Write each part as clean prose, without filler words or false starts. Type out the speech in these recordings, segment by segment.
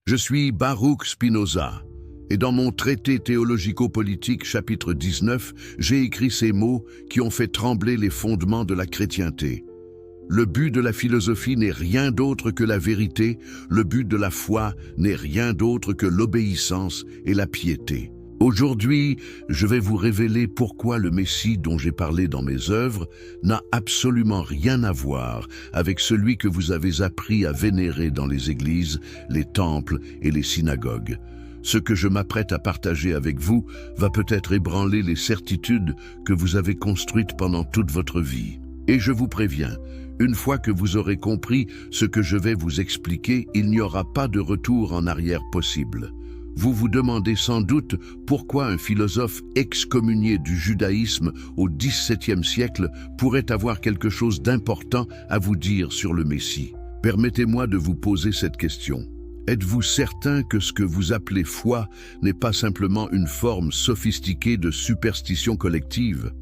Je suis Baruch Spinoza, et dans mon traité théologico-politique chapitre 19, j'ai écrit ces mots qui ont fait trembler les fondements de la chrétienté. Le but de la philosophie n'est rien d'autre que la vérité, le but de la foi n'est rien d'autre que l'obéissance et la piété. Aujourd'hui, je vais vous révéler pourquoi le Messie dont j'ai parlé dans mes œuvres n'a absolument rien à voir avec celui que vous avez appris à vénérer dans les églises, les temples et les synagogues. Ce que je m'apprête à partager avec vous va peut-être ébranler les certitudes que vous avez construites pendant toute votre vie. Et je vous préviens, une fois que vous aurez compris ce que je vais vous expliquer, il n'y aura pas de retour en arrière possible. Vous vous demandez sans doute pourquoi un philosophe excommunié du judaïsme au XVIIe siècle pourrait avoir quelque chose d'important à vous dire sur le Messie. Permettez-moi de vous poser cette question. Êtes-vous certain que ce que vous appelez foi n'est pas simplement une forme sophistiquée de superstition collective ?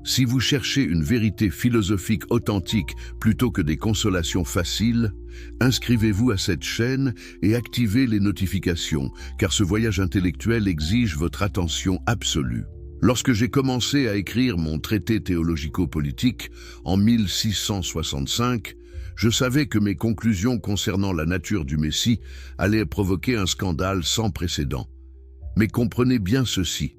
Si vous cherchez une vérité philosophique authentique plutôt que des consolations faciles, inscrivez-vous à cette chaîne et activez les notifications, car ce voyage intellectuel exige votre attention absolue. Lorsque j'ai commencé à écrire mon traité théologico-politique en 1665, je savais que mes conclusions concernant la nature du Messie allaient provoquer un scandale sans précédent. Mais comprenez bien ceci.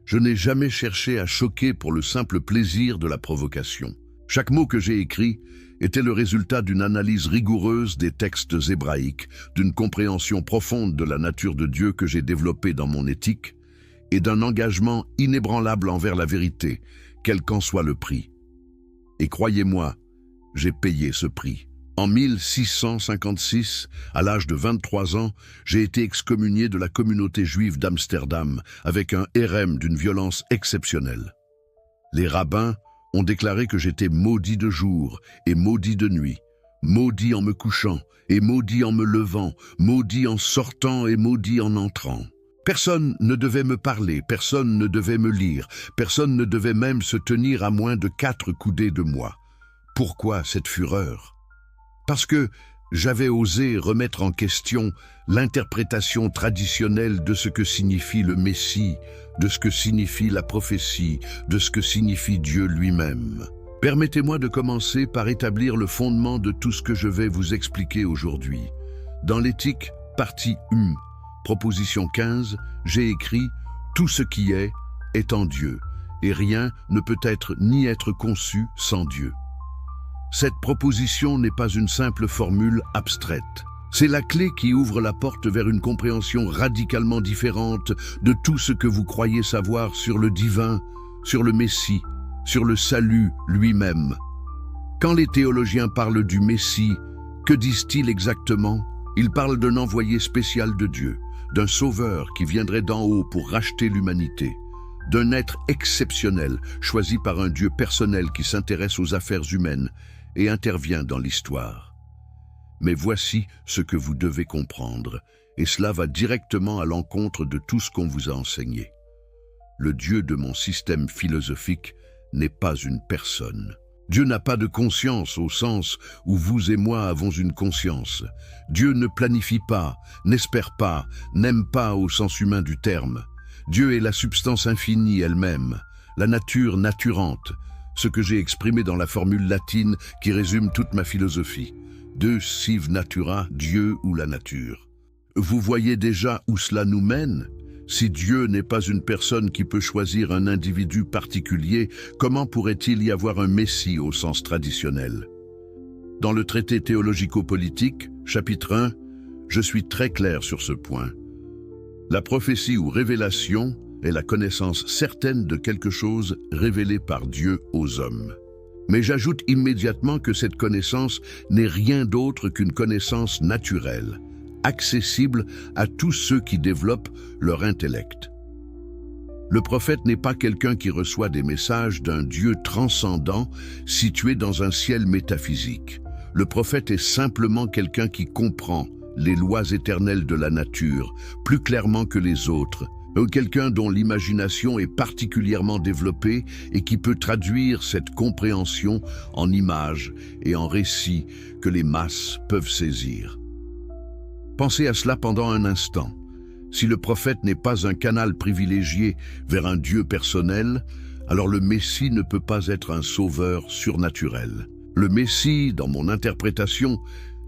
Je n'ai jamais cherché à choquer pour le simple plaisir de la provocation. Chaque mot que j'ai écrit était le résultat d'une analyse rigoureuse des textes hébraïques, d'une compréhension profonde de la nature de Dieu que j'ai développée dans mon éthique, et d'un engagement inébranlable envers la vérité, quel qu'en soit le prix. Et croyez-moi, j'ai payé ce prix. En 1656, à l'âge de 23 ans, j'ai été excommunié de la communauté juive d'Amsterdam avec un hérem d'une violence exceptionnelle. Les rabbins ont déclaré que j'étais maudit de jour et maudit de nuit, maudit en me couchant et maudit en me levant, maudit en sortant et maudit en entrant. Personne ne devait me parler, personne ne devait me lire, personne ne devait même se tenir à moins de 4 coudées de moi. Pourquoi cette fureur ? Parce que j'avais osé remettre en question l'interprétation traditionnelle de ce que signifie le Messie, de ce que signifie la prophétie, de ce que signifie Dieu lui-même. Permettez-moi de commencer par établir le fondement de tout ce que je vais vous expliquer aujourd'hui. Dans l'éthique, partie 1, proposition 15, j'ai écrit « Tout ce qui est en Dieu, et rien ne peut être ni être conçu sans Dieu ». Cette proposition n'est pas une simple formule abstraite. C'est la clé qui ouvre la porte vers une compréhension radicalement différente de tout ce que vous croyez savoir sur le divin, sur le Messie, sur le salut lui-même. Quand les théologiens parlent du Messie, que disent-ils exactement ? Ils parlent d'un envoyé spécial de Dieu, d'un sauveur qui viendrait d'en haut pour racheter l'humanité, d'un être exceptionnel, choisi par un Dieu personnel qui s'intéresse aux affaires humaines et intervient dans l'histoire. Mais voici ce que vous devez comprendre, et cela va directement à l'encontre de tout ce qu'on vous a enseigné. Le Dieu de mon système philosophique n'est pas une personne. Dieu n'a pas de conscience au sens où vous et moi avons une conscience. Dieu ne planifie pas, n'espère pas, n'aime pas au sens humain du terme. Dieu est la substance infinie elle-même, la nature naturante, ce que j'ai exprimé dans la formule latine qui résume toute ma philosophie. Deus sive natura, Dieu ou la nature. Vous voyez déjà où cela nous mène ? Si Dieu n'est pas une personne qui peut choisir un individu particulier, comment pourrait-il y avoir un Messie au sens traditionnel ? Dans le traité théologico-politique, chapitre 1, je suis très clair sur ce point. La prophétie ou révélation est la connaissance certaine de quelque chose révélé par Dieu aux hommes. Mais j'ajoute immédiatement que cette connaissance n'est rien d'autre qu'une connaissance naturelle, accessible à tous ceux qui développent leur intellect. Le prophète n'est pas quelqu'un qui reçoit des messages d'un Dieu transcendant situé dans un ciel métaphysique. Le prophète est simplement quelqu'un qui comprend les lois éternelles de la nature plus clairement que les autres, quelqu'un dont l'imagination est particulièrement développée et qui peut traduire cette compréhension en images et en récits que les masses peuvent saisir. Pensez à cela pendant un instant. Si le prophète n'est pas un canal privilégié vers un Dieu personnel, alors le Messie ne peut pas être un sauveur surnaturel. Le Messie, dans mon interprétation,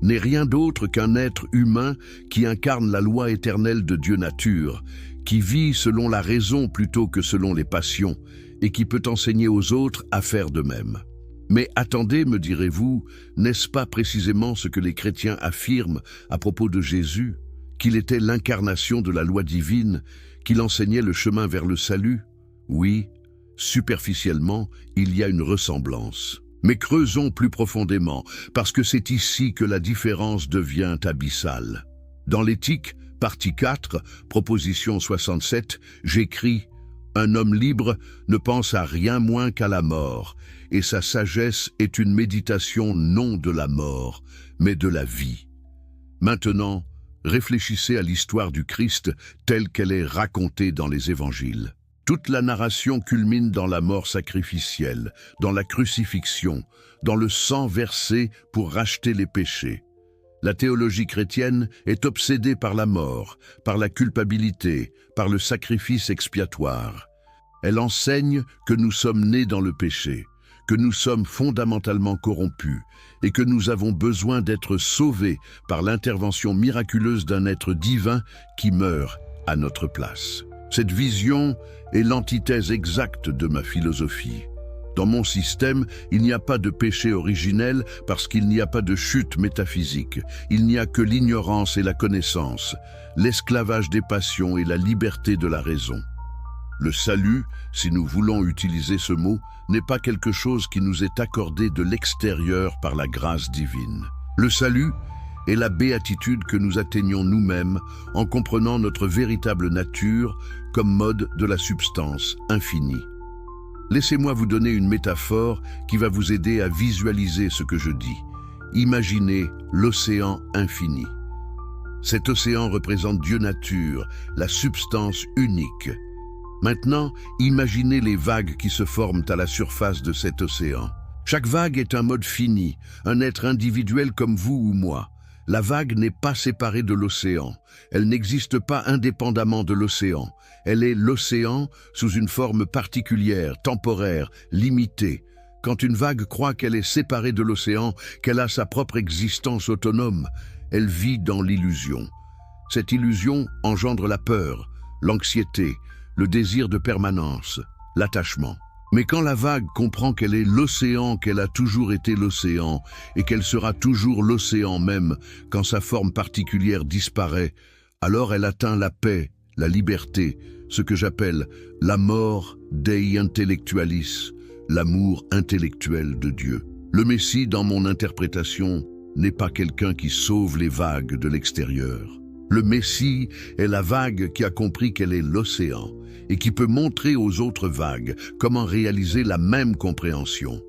n'est rien d'autre qu'un être humain qui incarne la loi éternelle de Dieu nature, qui vit selon la raison plutôt que selon les passions, et qui peut enseigner aux autres à faire de même. Mais attendez, me direz-vous, n'est-ce pas précisément ce que les chrétiens affirment à propos de Jésus, qu'il était l'incarnation de la loi divine, qu'il enseignait le chemin vers le salut? Oui, superficiellement, il y a une ressemblance. Mais creusons plus profondément, parce que c'est ici que la différence devient abyssale. Dans l'Éthique, partie 4, proposition 67, j'écris « Un homme libre ne pense à rien moins qu'à la mort, et sa sagesse est une méditation non de la mort, mais de la vie. » Maintenant, réfléchissez à l'histoire du Christ telle qu'elle est racontée dans les évangiles. Toute la narration culmine dans la mort sacrificielle, dans la crucifixion, dans le sang versé pour racheter les péchés. La théologie chrétienne est obsédée par la mort, par la culpabilité, par le sacrifice expiatoire. Elle enseigne que nous sommes nés dans le péché, que nous sommes fondamentalement corrompus et que nous avons besoin d'être sauvés par l'intervention miraculeuse d'un être divin qui meurt à notre place. Cette vision est l'antithèse exacte de ma philosophie. Dans mon système, il n'y a pas de péché originel parce qu'il n'y a pas de chute métaphysique. Il n'y a que l'ignorance et la connaissance, l'esclavage des passions et la liberté de la raison. Le salut, si nous voulons utiliser ce mot, n'est pas quelque chose qui nous est accordé de l'extérieur par la grâce divine. Le salut est la béatitude que nous atteignons nous-mêmes en comprenant notre véritable nature comme mode de la substance infinie. Laissez-moi vous donner une métaphore qui va vous aider à visualiser ce que je dis. Imaginez l'océan infini. Cet océan représente Dieu nature, la substance unique. Maintenant, imaginez les vagues qui se forment à la surface de cet océan. Chaque vague est un mode fini, un être individuel comme vous ou moi. La vague n'est pas séparée de l'océan. Elle n'existe pas indépendamment de l'océan. Elle est l'océan sous une forme particulière, temporaire, limitée. Quand une vague croit qu'elle est séparée de l'océan, qu'elle a sa propre existence autonome, elle vit dans l'illusion. Cette illusion engendre la peur, l'anxiété, le désir de permanence, l'attachement. Mais quand la vague comprend qu'elle est l'océan, qu'elle a toujours été l'océan, et qu'elle sera toujours l'océan même quand sa forme particulière disparaît, alors elle atteint la paix, la liberté, ce que j'appelle l'amor Dei intellectualis, l'amour intellectuel de Dieu. Le Messie, dans mon interprétation, n'est pas quelqu'un qui sauve les vagues de l'extérieur. Le Messie est la vague qui a compris qu'elle est l'océan et qui peut montrer aux autres vagues comment réaliser la même compréhension.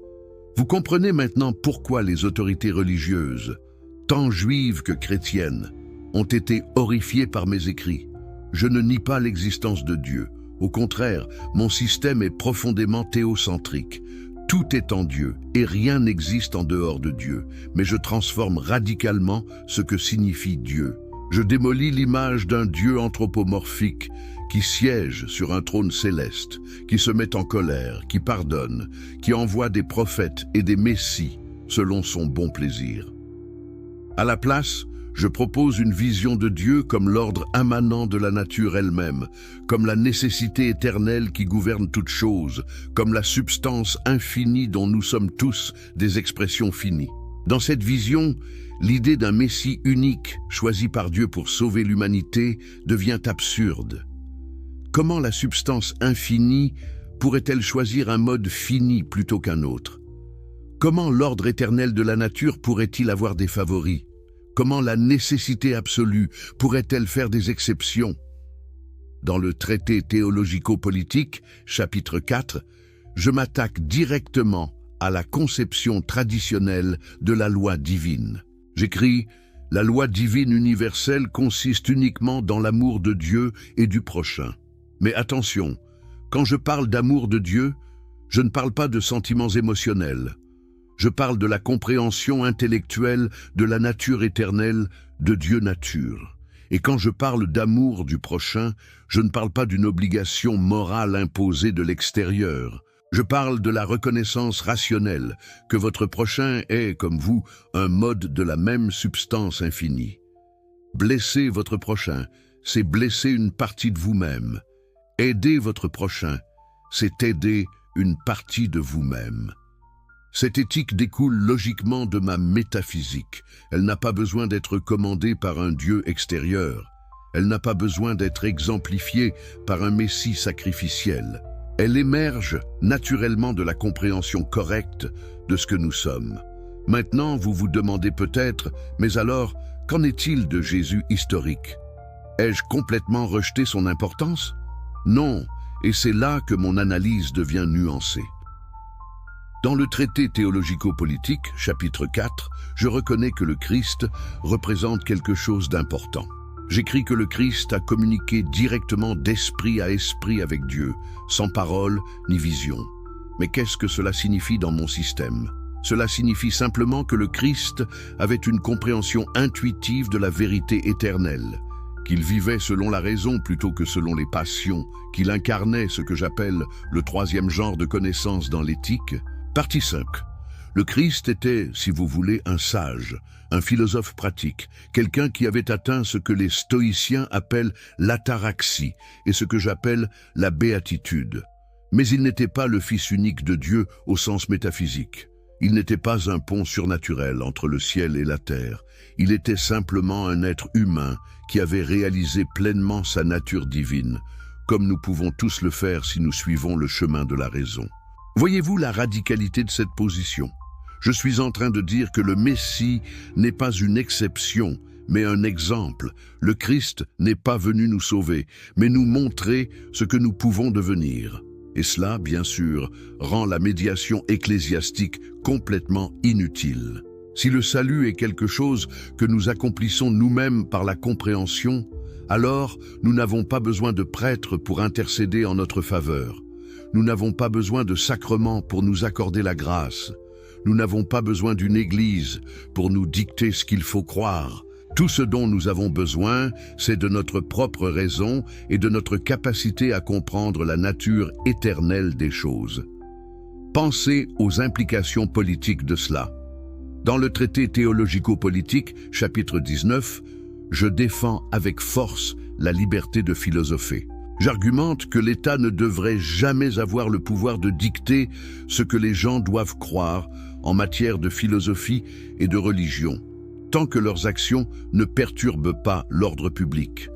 Vous comprenez maintenant pourquoi les autorités religieuses, tant juives que chrétiennes, ont été horrifiées par mes écrits. Je ne nie pas l'existence de Dieu. Au contraire, mon système est profondément théocentrique. Tout est en Dieu et rien n'existe en dehors de Dieu, mais je transforme radicalement ce que signifie Dieu. Je démolis l'image d'un Dieu anthropomorphique qui siège sur un trône céleste, qui se met en colère, qui pardonne, qui envoie des prophètes et des messies selon son bon plaisir. À la place, je propose une vision de Dieu comme l'ordre immanent de la nature elle-même, comme la nécessité éternelle qui gouverne toute chose, comme la substance infinie dont nous sommes tous des expressions finies. Dans cette vision, l'idée d'un Messie unique, choisi par Dieu pour sauver l'humanité, devient absurde. Comment la substance infinie pourrait-elle choisir un mode fini plutôt qu'un autre? Comment l'ordre éternel de la nature pourrait-il avoir des favoris? Comment la nécessité absolue pourrait-elle faire des exceptions? Dans le traité théologico-politique, chapitre 4, je m'attaque directement à la conception traditionnelle de la loi divine. J'écris « La loi divine universelle consiste uniquement dans l'amour de Dieu et du prochain. » Mais attention, quand je parle d'amour de Dieu, je ne parle pas de sentiments émotionnels. Je parle de la compréhension intellectuelle de la nature éternelle de Dieu nature. Et quand je parle d'amour du prochain, je ne parle pas d'une obligation morale imposée de l'extérieur. Je parle de la reconnaissance rationnelle, que votre prochain est, comme vous, un mode de la même substance infinie. Blesser votre prochain, c'est blesser une partie de vous-même. Aider votre prochain, c'est aider une partie de vous-même. Cette éthique découle logiquement de ma métaphysique. Elle n'a pas besoin d'être commandée par un Dieu extérieur. Elle n'a pas besoin d'être exemplifiée par un Messie sacrificiel. Elle émerge naturellement de la compréhension correcte de ce que nous sommes. Maintenant, vous vous demandez peut-être, mais alors, qu'en est-il de Jésus historique? Ai-je complètement rejeté son importance? Non, et c'est là que mon analyse devient nuancée. Dans le traité théologico-politique, chapitre 4, je reconnais que le Christ représente quelque chose d'important. J'écris que le Christ a communiqué directement d'esprit à esprit avec Dieu, sans parole ni vision. Mais qu'est-ce que cela signifie dans mon système? Cela signifie simplement que le Christ avait une compréhension intuitive de la vérité éternelle, qu'il vivait selon la raison plutôt que selon les passions, qu'il incarnait ce que j'appelle le troisième genre de connaissance dans l'éthique. Partie 5. Le Christ était, si vous voulez, un sage, un philosophe pratique, quelqu'un qui avait atteint ce que les stoïciens appellent l'ataraxie et ce que j'appelle la béatitude. Mais il n'était pas le Fils unique de Dieu au sens métaphysique. Il n'était pas un pont surnaturel entre le ciel et la terre. Il était simplement un être humain qui avait réalisé pleinement sa nature divine, comme nous pouvons tous le faire si nous suivons le chemin de la raison. Voyez-vous la radicalité de cette position? Je suis en train de dire que le Messie n'est pas une exception, mais un exemple. Le Christ n'est pas venu nous sauver, mais nous montrer ce que nous pouvons devenir. Et cela, bien sûr, rend la médiation ecclésiastique complètement inutile. Si le salut est quelque chose que nous accomplissons nous-mêmes par la compréhension, alors nous n'avons pas besoin de prêtres pour intercéder en notre faveur. Nous n'avons pas besoin de sacrements pour nous accorder la grâce. Nous n'avons pas besoin d'une église pour nous dicter ce qu'il faut croire. Tout ce dont nous avons besoin, c'est de notre propre raison et de notre capacité à comprendre la nature éternelle des choses. Pensez aux implications politiques de cela. Dans le traité théologico-politique, chapitre 19, je défends avec force la liberté de philosopher. J'argumente que l'État ne devrait jamais avoir le pouvoir de dicter ce que les gens doivent croire en matière de philosophie et de religion, tant que leurs actions ne perturbent pas l'ordre public.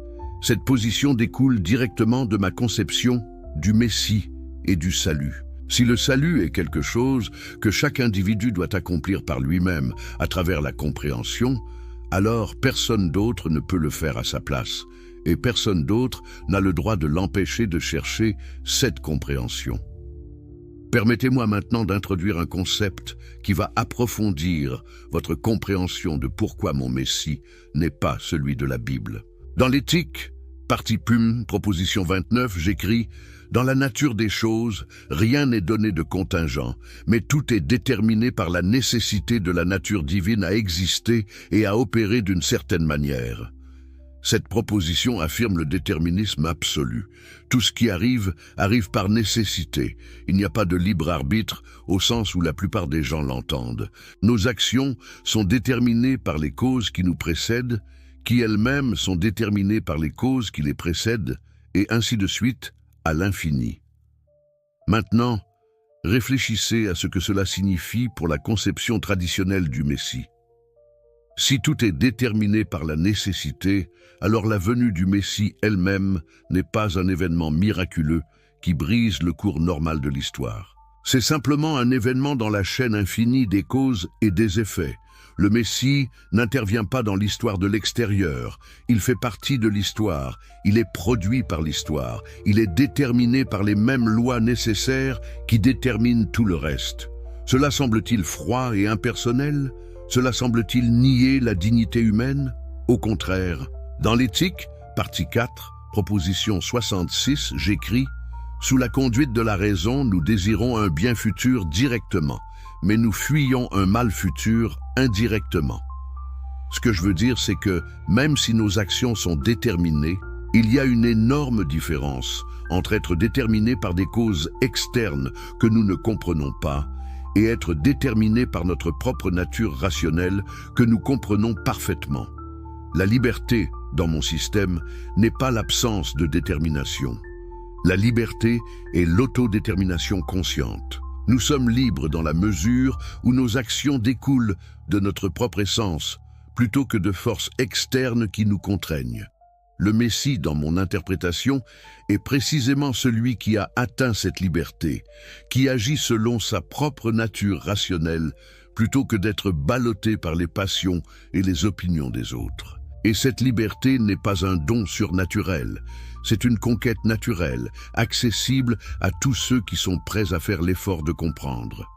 Cette position découle directement de ma conception du Messie et du salut. Si le salut est quelque chose que chaque individu doit accomplir par lui-même à travers la compréhension, alors personne d'autre ne peut le faire à sa place. Et personne d'autre n'a le droit de l'empêcher de chercher cette compréhension. Permettez-moi maintenant d'introduire un concept qui va approfondir votre compréhension de pourquoi mon Messie n'est pas celui de la Bible. Dans l'éthique, partie Pum, proposition 29, j'écris « Dans la nature des choses, rien n'est donné de contingent, mais tout est déterminé par la nécessité de la nature divine à exister et à opérer d'une certaine manière. » Cette proposition affirme le déterminisme absolu. Tout ce qui arrive, arrive par nécessité. Il n'y a pas de libre arbitre au sens où la plupart des gens l'entendent. Nos actions sont déterminées par les causes qui nous précèdent, qui elles-mêmes sont déterminées par les causes qui les précèdent, et ainsi de suite, à l'infini. Maintenant, réfléchissez à ce que cela signifie pour la conception traditionnelle du Messie. Si tout est déterminé par la nécessité, alors la venue du Messie elle-même n'est pas un événement miraculeux qui brise le cours normal de l'histoire. C'est simplement un événement dans la chaîne infinie des causes et des effets. Le Messie n'intervient pas dans l'histoire de l'extérieur, il fait partie de l'histoire, il est produit par l'histoire, il est déterminé par les mêmes lois nécessaires qui déterminent tout le reste. Cela semble-t-il froid et impersonnel ? Cela semble-t-il nier la dignité humaine? Au contraire, dans l'éthique, partie 4, proposition 66, j'écris « Sous la conduite de la raison, nous désirons un bien futur directement, mais nous fuyons un mal futur indirectement. » Ce que je veux dire, c'est que même si nos actions sont déterminées, il y a une énorme différence entre être déterminé par des causes externes que nous ne comprenons pas et être déterminé par notre propre nature rationnelle que nous comprenons parfaitement. La liberté, dans mon système, n'est pas l'absence de détermination. La liberté est l'autodétermination consciente. Nous sommes libres dans la mesure où nos actions découlent de notre propre essence, plutôt que de forces externes qui nous contraignent. Le Messie, dans mon interprétation, est précisément celui qui a atteint cette liberté, qui agit selon sa propre nature rationnelle, plutôt que d'être ballotté par les passions et les opinions des autres. Et cette liberté n'est pas un don surnaturel, c'est une conquête naturelle, accessible à tous ceux qui sont prêts à faire l'effort de comprendre.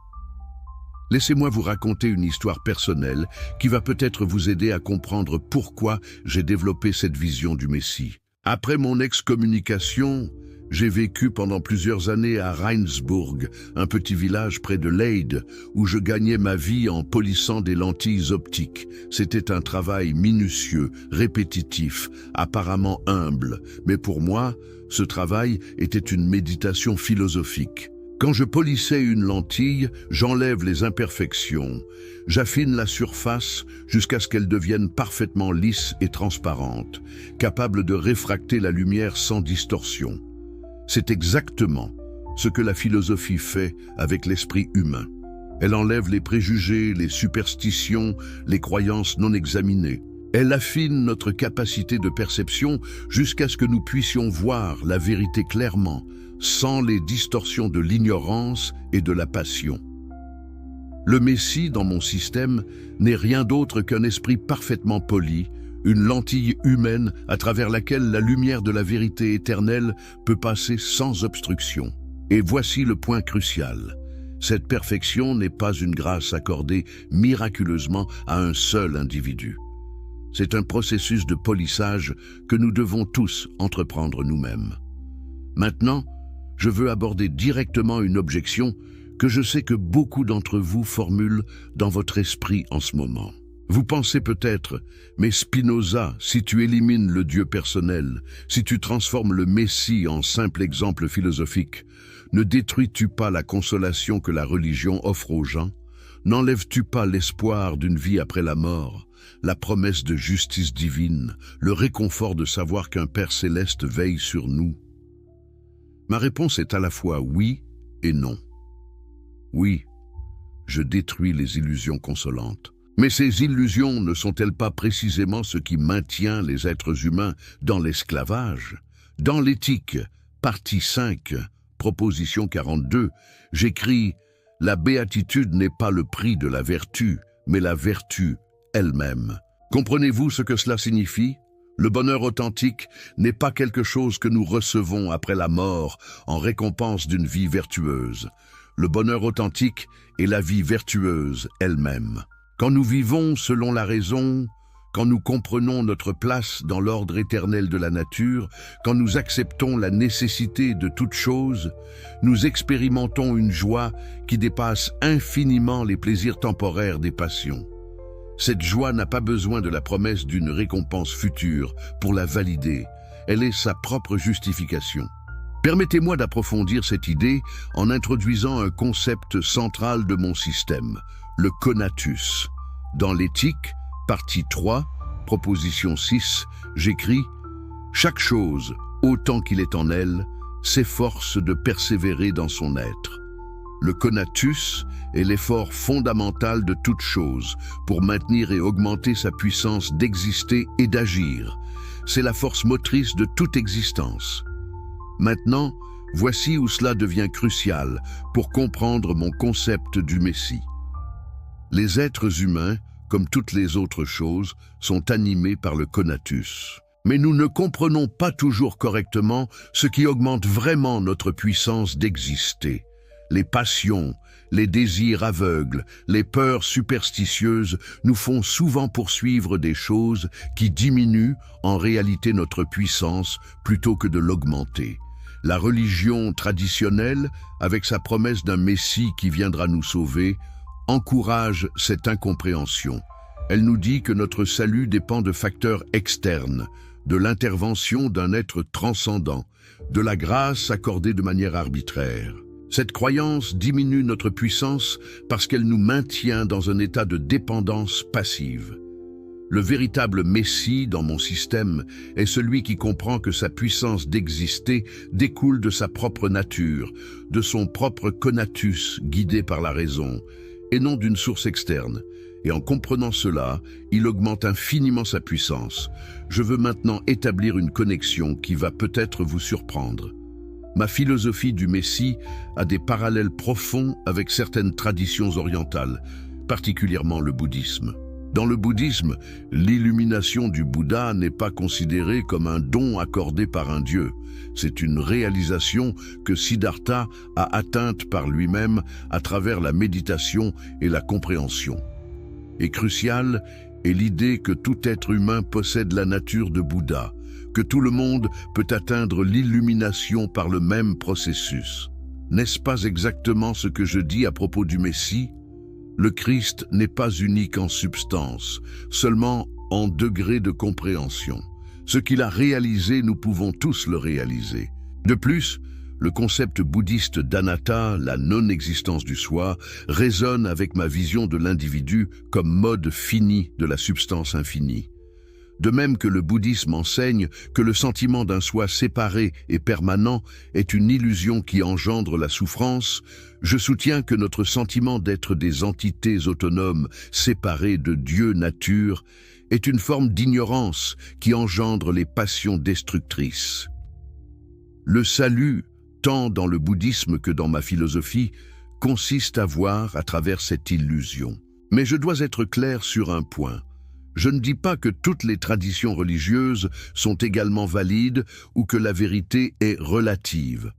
Laissez-moi vous raconter une histoire personnelle qui va peut-être vous aider à comprendre pourquoi j'ai développé cette vision du Messie. Après mon excommunication, j'ai vécu pendant plusieurs années à Rijnsburg, un petit village près de Leyde, où je gagnais ma vie en polissant des lentilles optiques. C'était un travail minutieux, répétitif, apparemment humble, mais pour moi, ce travail était une méditation philosophique. Quand je polissais une lentille, j'enlève les imperfections, j'affine la surface jusqu'à ce qu'elle devienne parfaitement lisse et transparente, capable de réfracter la lumière sans distorsion. C'est exactement ce que la philosophie fait avec l'esprit humain. Elle enlève les préjugés, les superstitions, les croyances non examinées. Elle affine notre capacité de perception jusqu'à ce que nous puissions voir la vérité clairement, sans les distorsions de l'ignorance et de la passion. Le Messie, dans mon système, n'est rien d'autre qu'un esprit parfaitement poli, une lentille humaine à travers laquelle la lumière de la vérité éternelle peut passer sans obstruction. Et voici le point crucial. Cette perfection n'est pas une grâce accordée miraculeusement à un seul individu. C'est un processus de polissage que nous devons tous entreprendre nous-mêmes. Maintenant, je veux aborder directement une objection que je sais que beaucoup d'entre vous formulent dans votre esprit en ce moment. Vous pensez peut-être, mais Spinoza, si tu élimines le Dieu personnel, si tu transformes le Messie en simple exemple philosophique, ne détruis-tu pas la consolation que la religion offre aux gens? N'enlèves-tu pas l'espoir d'une vie après la mort, la promesse de justice divine, le réconfort de savoir qu'un Père céleste veille sur nous? Ma réponse est à la fois oui et non. Oui, je détruis les illusions consolantes. Mais ces illusions ne sont-elles pas précisément ce qui maintient les êtres humains dans l'esclavage? Dans l'éthique, partie 5, proposition 42, j'écris « La béatitude n'est pas le prix de la vertu, mais la vertu elle-même ». Comprenez-vous ce que cela signifie? Le bonheur authentique n'est pas quelque chose que nous recevons après la mort en récompense d'une vie vertueuse. Le bonheur authentique est la vie vertueuse elle-même. Quand nous vivons selon la raison, quand nous comprenons notre place dans l'ordre éternel de la nature, quand nous acceptons la nécessité de toute chose, nous expérimentons une joie qui dépasse infiniment les plaisirs temporaires des passions. Cette joie n'a pas besoin de la promesse d'une récompense future pour la valider. Elle est sa propre justification. Permettez-moi d'approfondir cette idée en introduisant un concept central de mon système, le conatus. Dans l'éthique, partie 3, proposition 6, j'écris « Chaque chose, autant qu'il est en elle, s'efforce de persévérer dans son être. Le conatus est l'effort fondamental de toute chose pour maintenir et augmenter sa puissance d'exister et d'agir. C'est la force motrice de toute existence. Maintenant, voici où cela devient crucial pour comprendre mon concept du Messie. Les êtres humains, comme toutes les autres choses, sont animés par le conatus. Mais nous ne comprenons pas toujours correctement ce qui augmente vraiment notre puissance d'exister. Les passions, les désirs aveugles, les peurs superstitieuses nous font souvent poursuivre des choses qui diminuent en réalité notre puissance plutôt que de l'augmenter. La religion traditionnelle, avec sa promesse d'un Messie qui viendra nous sauver, encourage cette incompréhension. Elle nous dit que notre salut dépend de facteurs externes, de l'intervention d'un être transcendant, de la grâce accordée de manière arbitraire. Cette croyance diminue notre puissance parce qu'elle nous maintient dans un état de dépendance passive. Le véritable Messie dans mon système est celui qui comprend que sa puissance d'exister découle de sa propre nature, de son propre conatus guidé par la raison, et non d'une source externe. Et en comprenant cela, il augmente infiniment sa puissance. Je veux maintenant établir une connexion qui va peut-être vous surprendre. Ma philosophie du Messie a des parallèles profonds avec certaines traditions orientales, particulièrement le bouddhisme. Dans le bouddhisme, l'illumination du Bouddha n'est pas considérée comme un don accordé par un dieu. C'est une réalisation que Siddhartha a atteinte par lui-même à travers la méditation et la compréhension. Et cruciale est l'idée que tout être humain possède la nature de Bouddha, que tout le monde peut atteindre l'illumination par le même processus. N'est-ce pas exactement ce que je dis à propos du Messie ? Le Christ n'est pas unique en substance, seulement en degré de compréhension. Ce qu'il a réalisé, nous pouvons tous le réaliser. De plus, le concept bouddhiste d'anatta, la non-existence du soi, résonne avec ma vision de l'individu comme mode fini de la substance infinie. De même que le bouddhisme enseigne que le sentiment d'un soi séparé et permanent est une illusion qui engendre la souffrance, je soutiens que notre sentiment d'être des entités autonomes séparées de Dieu nature est une forme d'ignorance qui engendre les passions destructrices. Le salut, tant dans le bouddhisme que dans ma philosophie, consiste à voir à travers cette illusion. Mais je dois être clair sur un point. Je ne dis pas que toutes les traditions religieuses sont également valides ou que la vérité est relative.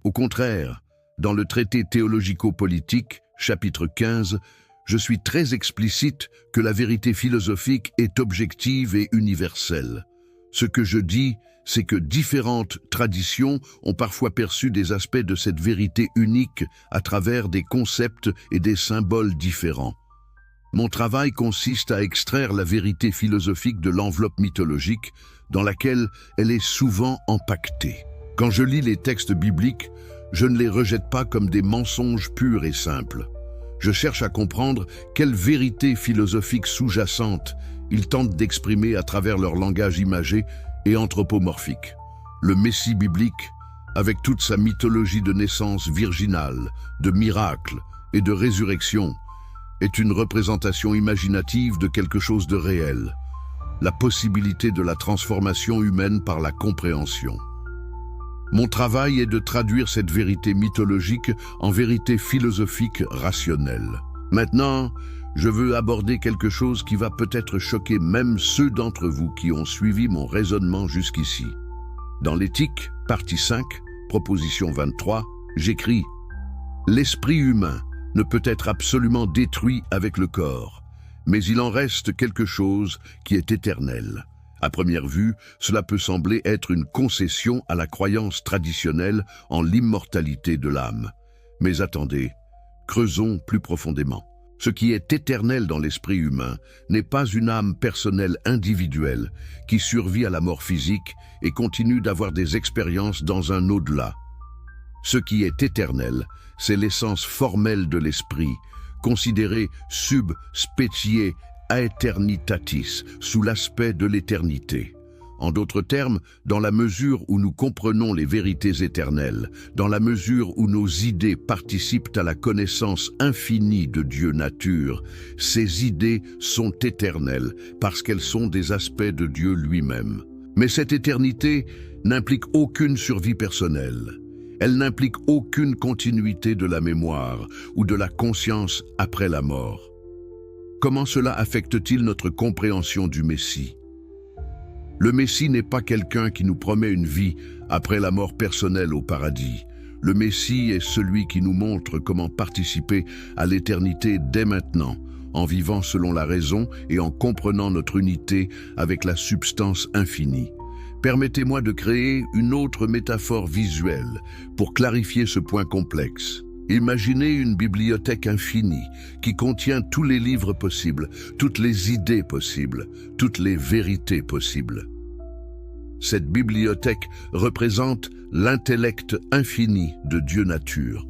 Au contraire, dans le traité théologico-politique, chapitre 15, je suis très explicite que la vérité philosophique est objective et universelle. Ce que je dis, c'est que différentes traditions ont parfois perçu des aspects de cette vérité unique à travers des concepts et des symboles différents. Mon travail consiste à extraire la vérité philosophique de l'enveloppe mythologique dans laquelle elle est souvent empaquetée. Quand je lis les textes bibliques, je ne les rejette pas comme des mensonges purs et simples. Je cherche à comprendre quelle vérité philosophique sous-jacente ils tentent d'exprimer à travers leur langage imagé et anthropomorphique. Le Messie biblique, avec toute sa mythologie de naissance virginale, de miracles et de résurrection, est une représentation imaginative de quelque chose de réel, la possibilité de la transformation humaine par la compréhension. Mon travail est de traduire cette vérité mythologique en vérité philosophique rationnelle. Maintenant, je veux aborder quelque chose qui va peut-être choquer même ceux d'entre vous qui ont suivi mon raisonnement jusqu'ici. Dans l'Éthique, partie 5, proposition 23, j'écris « L'esprit humain ne peut être absolument détruit avec le corps, mais il en reste quelque chose qui est éternel. À première vue, cela peut sembler être une concession à la croyance traditionnelle en l'immortalité de l'âme. Mais attendez, creusons plus profondément. Ce qui est éternel dans l'esprit humain n'est pas une âme personnelle individuelle qui survit à la mort physique et continue d'avoir des expériences dans un au-delà. Ce qui est éternel, c'est l'essence formelle de l'esprit, considérée sub specie aeternitatis, sous l'aspect de l'éternité. En d'autres termes, dans la mesure où nous comprenons les vérités éternelles, dans la mesure où nos idées participent à la connaissance infinie de Dieu nature, ces idées sont éternelles parce qu'elles sont des aspects de Dieu lui-même. Mais cette éternité n'implique aucune survie personnelle. Elle n'implique aucune continuité de la mémoire ou de la conscience après la mort. Comment cela affecte-t-il notre compréhension du Messie ? Le Messie n'est pas quelqu'un qui nous promet une vie après la mort personnelle au paradis. Le Messie est celui qui nous montre comment participer à l'éternité dès maintenant, en vivant selon la raison et en comprenant notre unité avec la substance infinie. Permettez-moi de créer une autre métaphore visuelle pour clarifier ce point complexe. Imaginez une bibliothèque infinie qui contient tous les livres possibles, toutes les idées possibles, toutes les vérités possibles. Cette bibliothèque représente l'intellect infini de Dieu nature.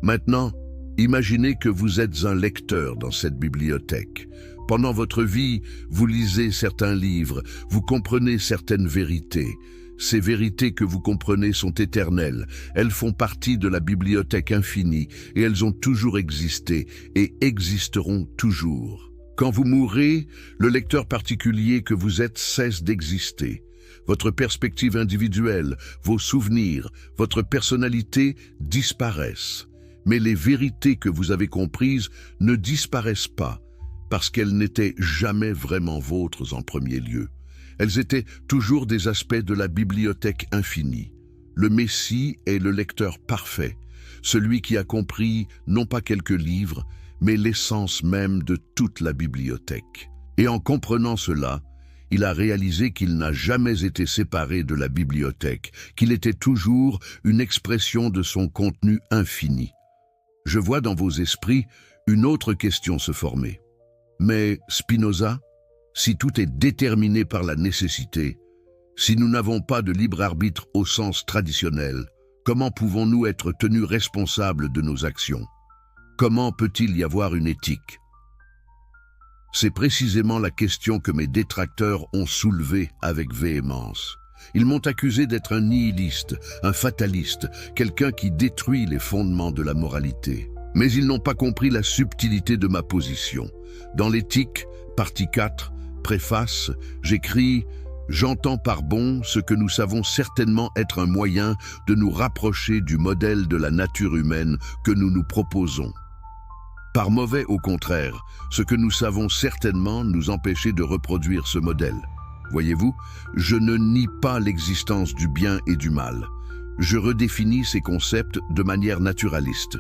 Maintenant, imaginez que vous êtes un lecteur dans cette bibliothèque. Pendant votre vie, vous lisez certains livres, vous comprenez certaines vérités. Ces vérités que vous comprenez sont éternelles. Elles font partie de la bibliothèque infinie et elles ont toujours existé et existeront toujours. Quand vous mourrez, le lecteur particulier que vous êtes cesse d'exister. Votre perspective individuelle, vos souvenirs, votre personnalité disparaissent. Mais les vérités que vous avez comprises ne disparaissent pas, parce qu'elles n'étaient jamais vraiment vôtres en premier lieu. Elles étaient toujours des aspects de la bibliothèque infinie. Le Messie est le lecteur parfait, celui qui a compris non pas quelques livres, mais l'essence même de toute la bibliothèque. Et en comprenant cela, il a réalisé qu'il n'a jamais été séparé de la bibliothèque, qu'il était toujours une expression de son contenu infini. Je vois dans vos esprits une autre question se former. Mais Spinoza, si tout est déterminé par la nécessité, si nous n'avons pas de libre arbitre au sens traditionnel, comment pouvons-nous être tenus responsables de nos actions? Comment peut-il y avoir une éthique? C'est précisément la question que mes détracteurs ont soulevée avec véhémence. Ils m'ont accusé d'être un nihiliste, un fataliste, quelqu'un qui détruit les fondements de la moralité. Mais ils n'ont pas compris la subtilité de ma position. Dans l'éthique, partie 4, préface, j'écris « J'entends par bon ce que nous savons certainement être un moyen de nous rapprocher du modèle de la nature humaine que nous nous proposons. Par mauvais, au contraire, ce que nous savons certainement nous empêcher de reproduire ce modèle. Voyez-vous, je ne nie pas l'existence du bien et du mal. Je redéfinis ces concepts de manière naturaliste.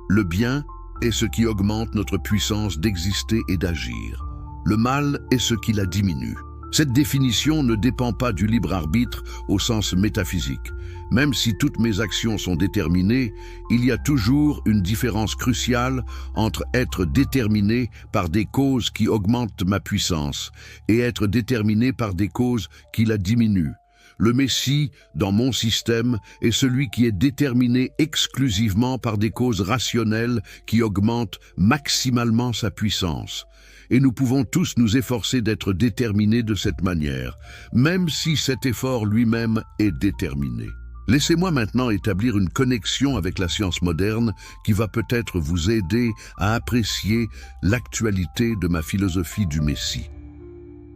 Le bien est ce qui augmente notre puissance d'exister et d'agir. Le mal est ce qui la diminue. Cette définition ne dépend pas du libre arbitre au sens métaphysique. Même si toutes mes actions sont déterminées, il y a toujours une différence cruciale entre être déterminé par des causes qui augmentent ma puissance et être déterminé par des causes qui la diminuent. Le Messie, dans mon système, est celui qui est déterminé exclusivement par des causes rationnelles qui augmentent maximalement sa puissance. Et nous pouvons tous nous efforcer d'être déterminés de cette manière, même si cet effort lui-même est déterminé. Laissez-moi maintenant établir une connexion avec la science moderne qui va peut-être vous aider à apprécier l'actualité de ma philosophie du Messie.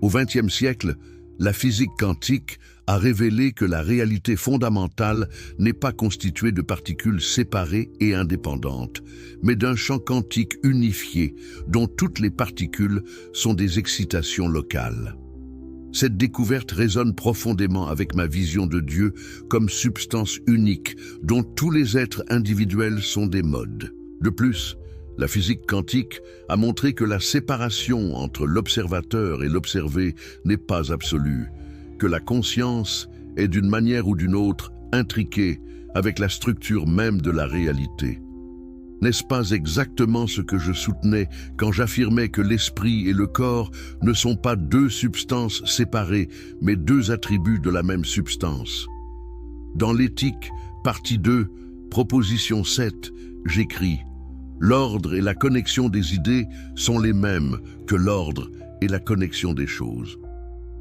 Au XXe siècle, la physique quantique a révélé que la réalité fondamentale n'est pas constituée de particules séparées et indépendantes, mais d'un champ quantique unifié dont toutes les particules sont des excitations locales. Cette découverte résonne profondément avec ma vision de Dieu comme substance unique dont tous les êtres individuels sont des modes. De plus, la physique quantique a montré que la séparation entre l'observateur et l'observé n'est pas absolue, que la conscience est d'une manière ou d'une autre intriquée avec la structure même de la réalité. N'est-ce pas exactement ce que je soutenais quand j'affirmais que l'esprit et le corps ne sont pas deux substances séparées, mais deux attributs de la même substance? Dans l'éthique, partie 2, proposition 7, j'écris « L'ordre et la connexion des idées sont les mêmes que l'ordre et la connexion des choses. »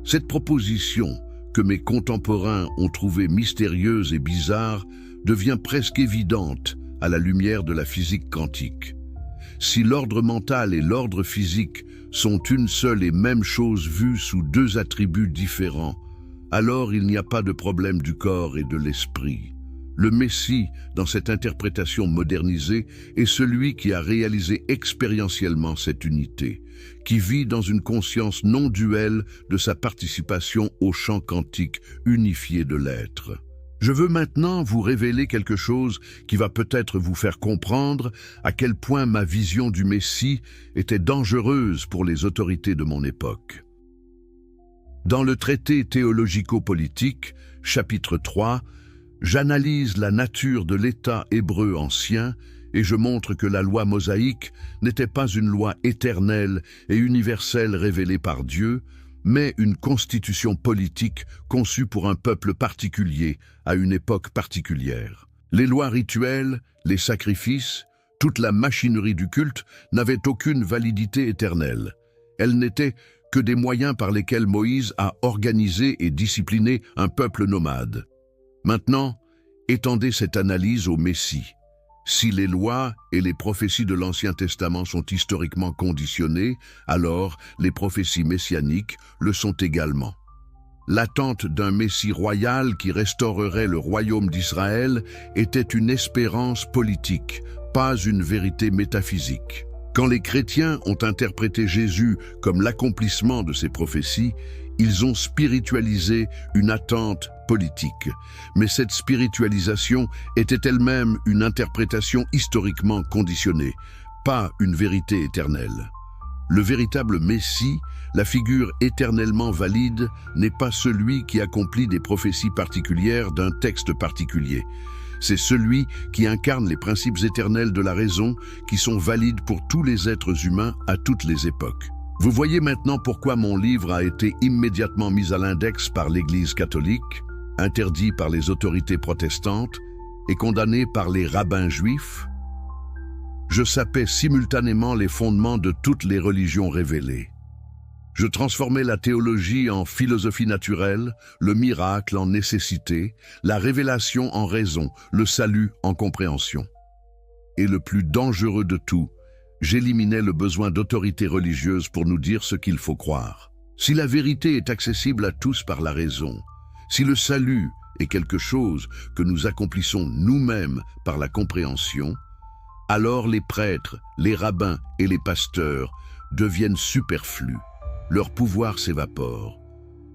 Cette proposition, que mes contemporains ont trouvée mystérieuse et bizarre, devient presque évidente à la lumière de la physique quantique. Si l'ordre mental et l'ordre physique sont une seule et même chose vue sous deux attributs différents, alors il n'y a pas de problème du corps et de l'esprit. Le Messie, dans cette interprétation modernisée, est celui qui a réalisé expérientiellement cette unité, qui vit dans une conscience non duelle de sa participation au champ quantique unifié de l'être. Je veux maintenant vous révéler quelque chose qui va peut-être vous faire comprendre à quel point ma vision du Messie était dangereuse pour les autorités de mon époque. Dans le traité théologico-politique, chapitre 3, J'analyse la nature de l'État hébreu ancien et je montre que la loi mosaïque n'était pas une loi éternelle et universelle révélée par Dieu, mais une constitution politique conçue pour un peuple particulier à une époque particulière. Les lois rituelles, les sacrifices, toute la machinerie du culte n'avaient aucune validité éternelle. Elles n'étaient que des moyens par lesquels Moïse a organisé et discipliné un peuple nomade. Maintenant, étendez cette analyse au Messie. Si les lois et les prophéties de l'Ancien Testament sont historiquement conditionnées, alors les prophéties messianiques le sont également. L'attente d'un Messie royal qui restaurerait le royaume d'Israël était une espérance politique, pas une vérité métaphysique. Quand les chrétiens ont interprété Jésus comme l'accomplissement de ces prophéties, ils ont spiritualisé une attente politique. Mais cette spiritualisation était elle-même une interprétation historiquement conditionnée, pas une vérité éternelle. Le véritable Messie, la figure éternellement valide, n'est pas celui qui accomplit des prophéties particulières d'un texte particulier. C'est celui qui incarne les principes éternels de la raison qui sont valides pour tous les êtres humains à toutes les époques. Vous voyez maintenant pourquoi mon livre a été immédiatement mis à l'index par l'Église catholique, interdit par les autorités protestantes et condamné par les rabbins juifs. Je sapais simultanément les fondements de toutes les religions révélées. Je transformais la théologie en philosophie naturelle, le miracle en nécessité, la révélation en raison, le salut en compréhension. Et le plus dangereux de tout, j'éliminais le besoin d'autorité religieuse pour nous dire ce qu'il faut croire. Si la vérité est accessible à tous par la raison, si le salut est quelque chose que nous accomplissons nous-mêmes par la compréhension, alors les prêtres, les rabbins et les pasteurs deviennent superflus. Leur pouvoir s'évapore.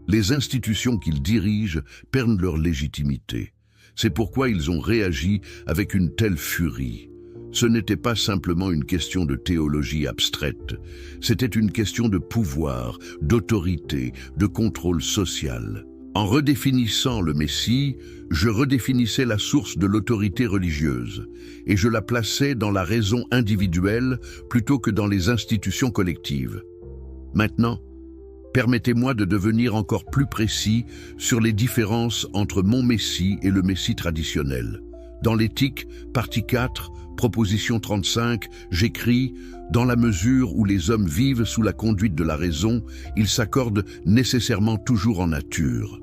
Les institutions qu'ils dirigent perdent leur légitimité. C'est pourquoi ils ont réagi avec une telle furie. Ce n'était pas simplement une question de théologie abstraite, c'était une question de pouvoir, d'autorité, de contrôle social. En redéfinissant le Messie, je redéfinissais la source de l'autorité religieuse et je la plaçais dans la raison individuelle plutôt que dans les institutions collectives. Maintenant, permettez-moi de devenir encore plus précis sur les différences entre mon Messie et le Messie traditionnel. Dans l'éthique, partie 4, proposition 35, j'écris « Dans la mesure où les hommes vivent sous la conduite de la raison, ils s'accordent nécessairement toujours en nature. »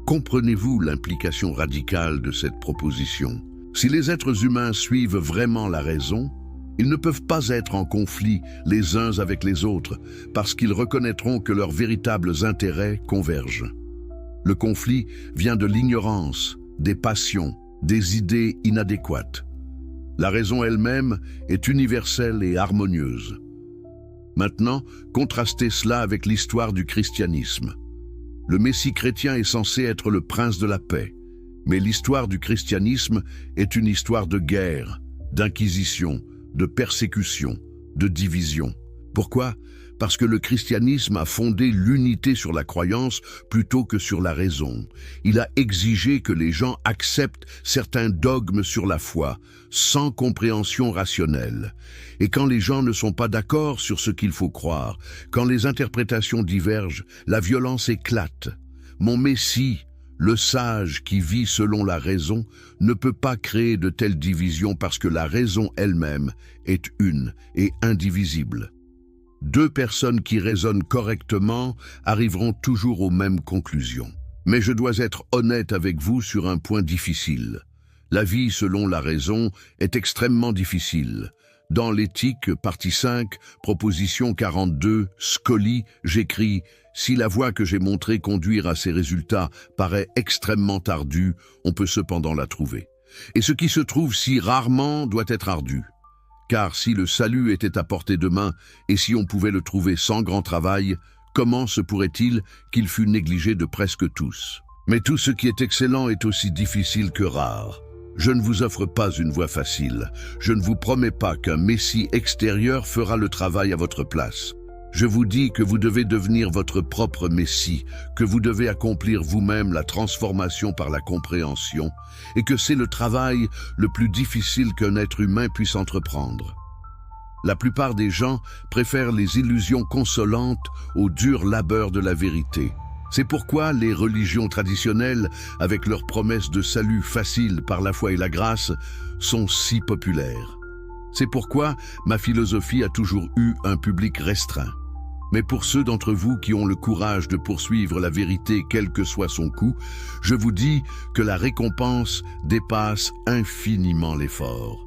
Comprenez-vous l'implication radicale de cette proposition? Si les êtres humains suivent vraiment la raison, ils ne peuvent pas être en conflit les uns avec les autres parce qu'ils reconnaîtront que leurs véritables intérêts convergent. Le conflit vient de l'ignorance, des passions, des idées inadéquates. La raison elle-même est universelle et harmonieuse. Maintenant, contrastez cela avec l'histoire du christianisme. Le Messie chrétien est censé être le prince de la paix, mais l'histoire du christianisme est une histoire de guerre, d'inquisition, de persécution, de division. Pourquoi? Parce que le christianisme a fondé l'unité sur la croyance plutôt que sur la raison. Il a exigé que les gens acceptent certains dogmes sur la foi, sans compréhension rationnelle. Et quand les gens ne sont pas d'accord sur ce qu'il faut croire, quand les interprétations divergent, la violence éclate. Mon Messie, le sage qui vit selon la raison, ne peut pas créer de telles divisions parce que la raison elle-même est une et indivisible. Deux personnes qui raisonnent correctement arriveront toujours aux mêmes conclusions. Mais je dois être honnête avec vous sur un point difficile. La vie selon la raison est extrêmement difficile. Dans l'éthique, partie 5, proposition 42, Scully, j'écris « Si la voie que j'ai montrée conduire à ces résultats paraît extrêmement ardue, on peut cependant la trouver. Et ce qui se trouve si rarement doit être ardu. Car si le salut était à portée de main et si on pouvait le trouver sans grand travail, comment se pourrait-il qu'il fût négligé de presque tous? Mais tout ce qui est excellent est aussi difficile que rare. Je ne vous offre pas une voie facile. Je ne vous promets pas qu'un Messie extérieur fera le travail à votre place. Je vous dis que vous devez devenir votre propre Messie, que vous devez accomplir vous-même la transformation par la compréhension, et que c'est le travail le plus difficile qu'un être humain puisse entreprendre. La plupart des gens préfèrent les illusions consolantes au dur labeur de la vérité. C'est pourquoi les religions traditionnelles, avec leurs promesses de salut facile par la foi et la grâce, sont si populaires. C'est pourquoi ma philosophie a toujours eu un public restreint. Mais pour ceux d'entre vous qui ont le courage de poursuivre la vérité quel que soit son coût, je vous dis que la récompense dépasse infiniment l'effort.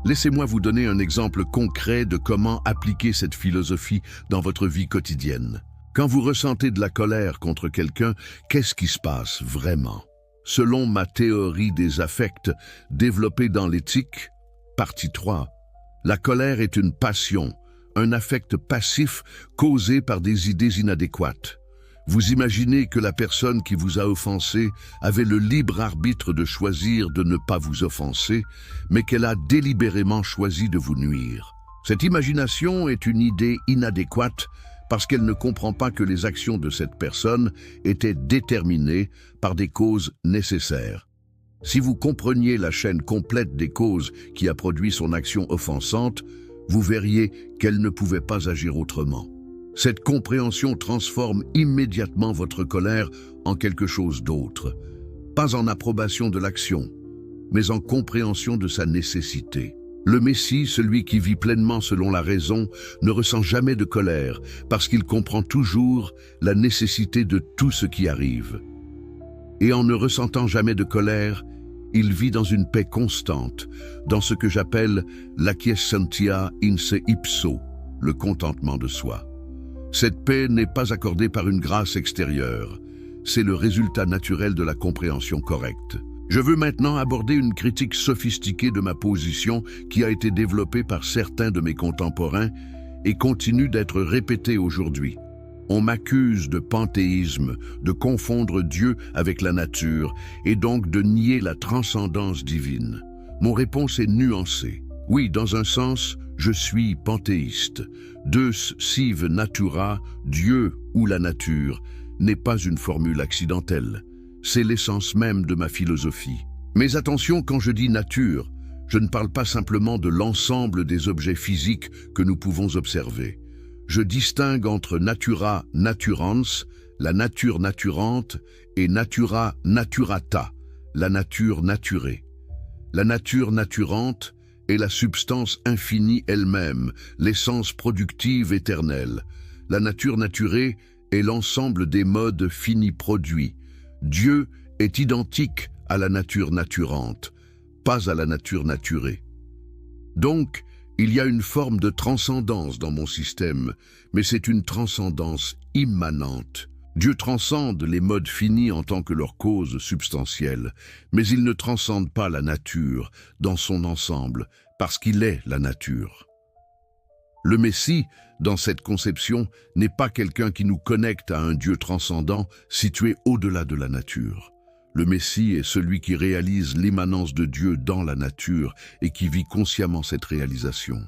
Laissez-moi vous donner un exemple concret de comment appliquer cette philosophie dans votre vie quotidienne. Quand vous ressentez de la colère contre quelqu'un, qu'est-ce qui se passe vraiment? Selon ma théorie des affects développée dans l'éthique, partie 3, la colère est une passion, un affect passif causé par des idées inadéquates. Vous imaginez que la personne qui vous a offensé avait le libre arbitre de choisir de ne pas vous offenser, mais qu'elle a délibérément choisi de vous nuire. Cette imagination est une idée inadéquate parce qu'elle ne comprend pas que les actions de cette personne étaient déterminées par des causes nécessaires. Si vous compreniez la chaîne complète des causes qui a produit son action offensante, vous verriez qu'elle ne pouvait pas agir autrement. Cette compréhension transforme immédiatement votre colère en quelque chose d'autre, pas en approbation de l'action, mais en compréhension de sa nécessité. Le Messie, celui qui vit pleinement selon la raison, ne ressent jamais de colère parce qu'il comprend toujours la nécessité de tout ce qui arrive. Et en ne ressentant jamais de colère, il vit dans une paix constante, dans ce que j'appelle l'acquiescentia in se ipso, le contentement de soi. Cette paix n'est pas accordée par une grâce extérieure, c'est le résultat naturel de la compréhension correcte. Je veux maintenant aborder une critique sophistiquée de ma position qui a été développée par certains de mes contemporains et continue d'être répétée aujourd'hui. On m'accuse de panthéisme, de confondre Dieu avec la nature et donc de nier la transcendance divine. Mon réponse est nuancée. Oui, dans un sens, je suis panthéiste. Deus sive natura, Dieu ou la nature, n'est pas une formule accidentelle. C'est l'essence même de ma philosophie. Mais attention, quand je dis nature, je ne parle pas simplement de l'ensemble des objets physiques que nous pouvons observer. Je distingue entre natura naturans, la nature naturante, et natura naturata, la nature naturée. La nature naturante est la substance infinie elle-même, l'essence productive éternelle. La nature naturée est l'ensemble des modes finis produits. Dieu est identique à la nature naturante, pas à la nature naturée. Donc, il y a une forme de transcendance dans mon système, mais c'est une transcendance immanente. Dieu transcende les modes finis en tant que leur cause substantielle, mais il ne transcende pas la nature dans son ensemble, parce qu'il est la nature. Le Messie, dans cette conception, n'est pas quelqu'un qui nous connecte à un Dieu transcendant situé au-delà de la nature. Le Messie est celui qui réalise l'immanence de Dieu dans la nature et qui vit consciemment cette réalisation.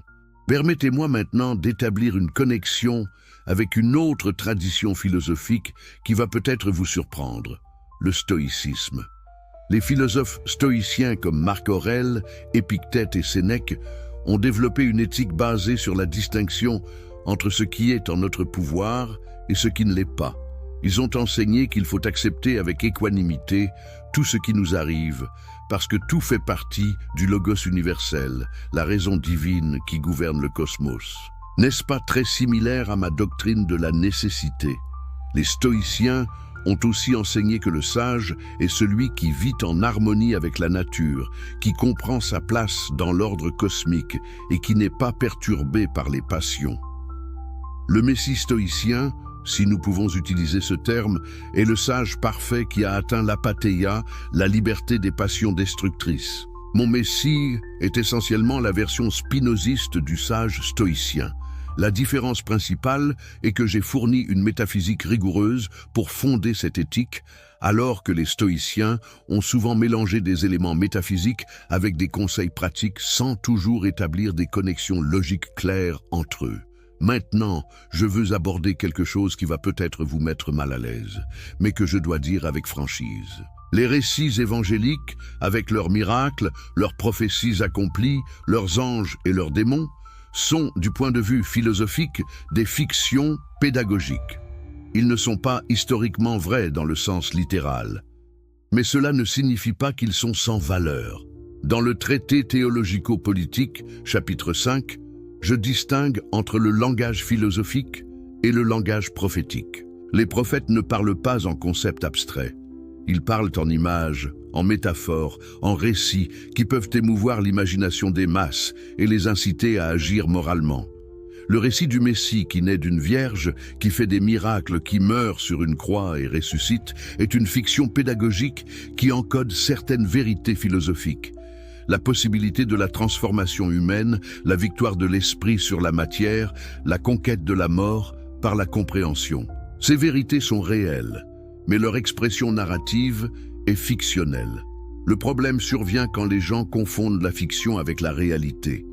Permettez-moi maintenant d'établir une connexion avec une autre tradition philosophique qui va peut-être vous surprendre, le stoïcisme. Les philosophes stoïciens comme Marc Aurèle, Épictète et Sénèque ont développé une éthique basée sur la distinction entre ce qui est en notre pouvoir et ce qui ne l'est pas. Ils ont enseigné qu'il faut accepter avec équanimité tout ce qui nous arrive, parce que tout fait partie du logos universel, la raison divine qui gouverne le cosmos. N'est-ce pas très similaire à ma doctrine de la nécessité? Les stoïciens ont aussi enseigné que le sage est celui qui vit en harmonie avec la nature, qui comprend sa place dans l'ordre cosmique et qui n'est pas perturbé par les passions. Le Messie stoïcien, si nous pouvons utiliser ce terme, est le sage parfait qui a atteint l'apatheia, la liberté des passions destructrices. Mon Messie est essentiellement la version spinoziste du sage stoïcien. La différence principale est que j'ai fourni une métaphysique rigoureuse pour fonder cette éthique, alors que les stoïciens ont souvent mélangé des éléments métaphysiques avec des conseils pratiques sans toujours établir des connexions logiques claires entre eux. Maintenant, je veux aborder quelque chose qui va peut-être vous mettre mal à l'aise, mais que je dois dire avec franchise. Les récits évangéliques, avec leurs miracles, leurs prophéties accomplies, leurs anges et leurs démons, sont, du point de vue philosophique, des fictions pédagogiques. Ils ne sont pas historiquement vrais dans le sens littéral. Mais cela ne signifie pas qu'ils sont sans valeur. Dans le traité théologico-politique, chapitre 5, je distingue entre le langage philosophique et le langage prophétique. Les prophètes ne parlent pas en concepts abstraits. Ils parlent en images, en métaphores, en récits qui peuvent émouvoir l'imagination des masses et les inciter à agir moralement. Le récit du Messie qui naît d'une vierge, qui fait des miracles, qui meurt sur une croix et ressuscite, est une fiction pédagogique qui encode certaines vérités philosophiques. La possibilité de la transformation humaine, la victoire de l'esprit sur la matière, la conquête de la mort par la compréhension. Ces vérités sont réelles, mais leur expression narrative est fictionnelle. Le problème survient quand les gens confondent la fiction avec la réalité,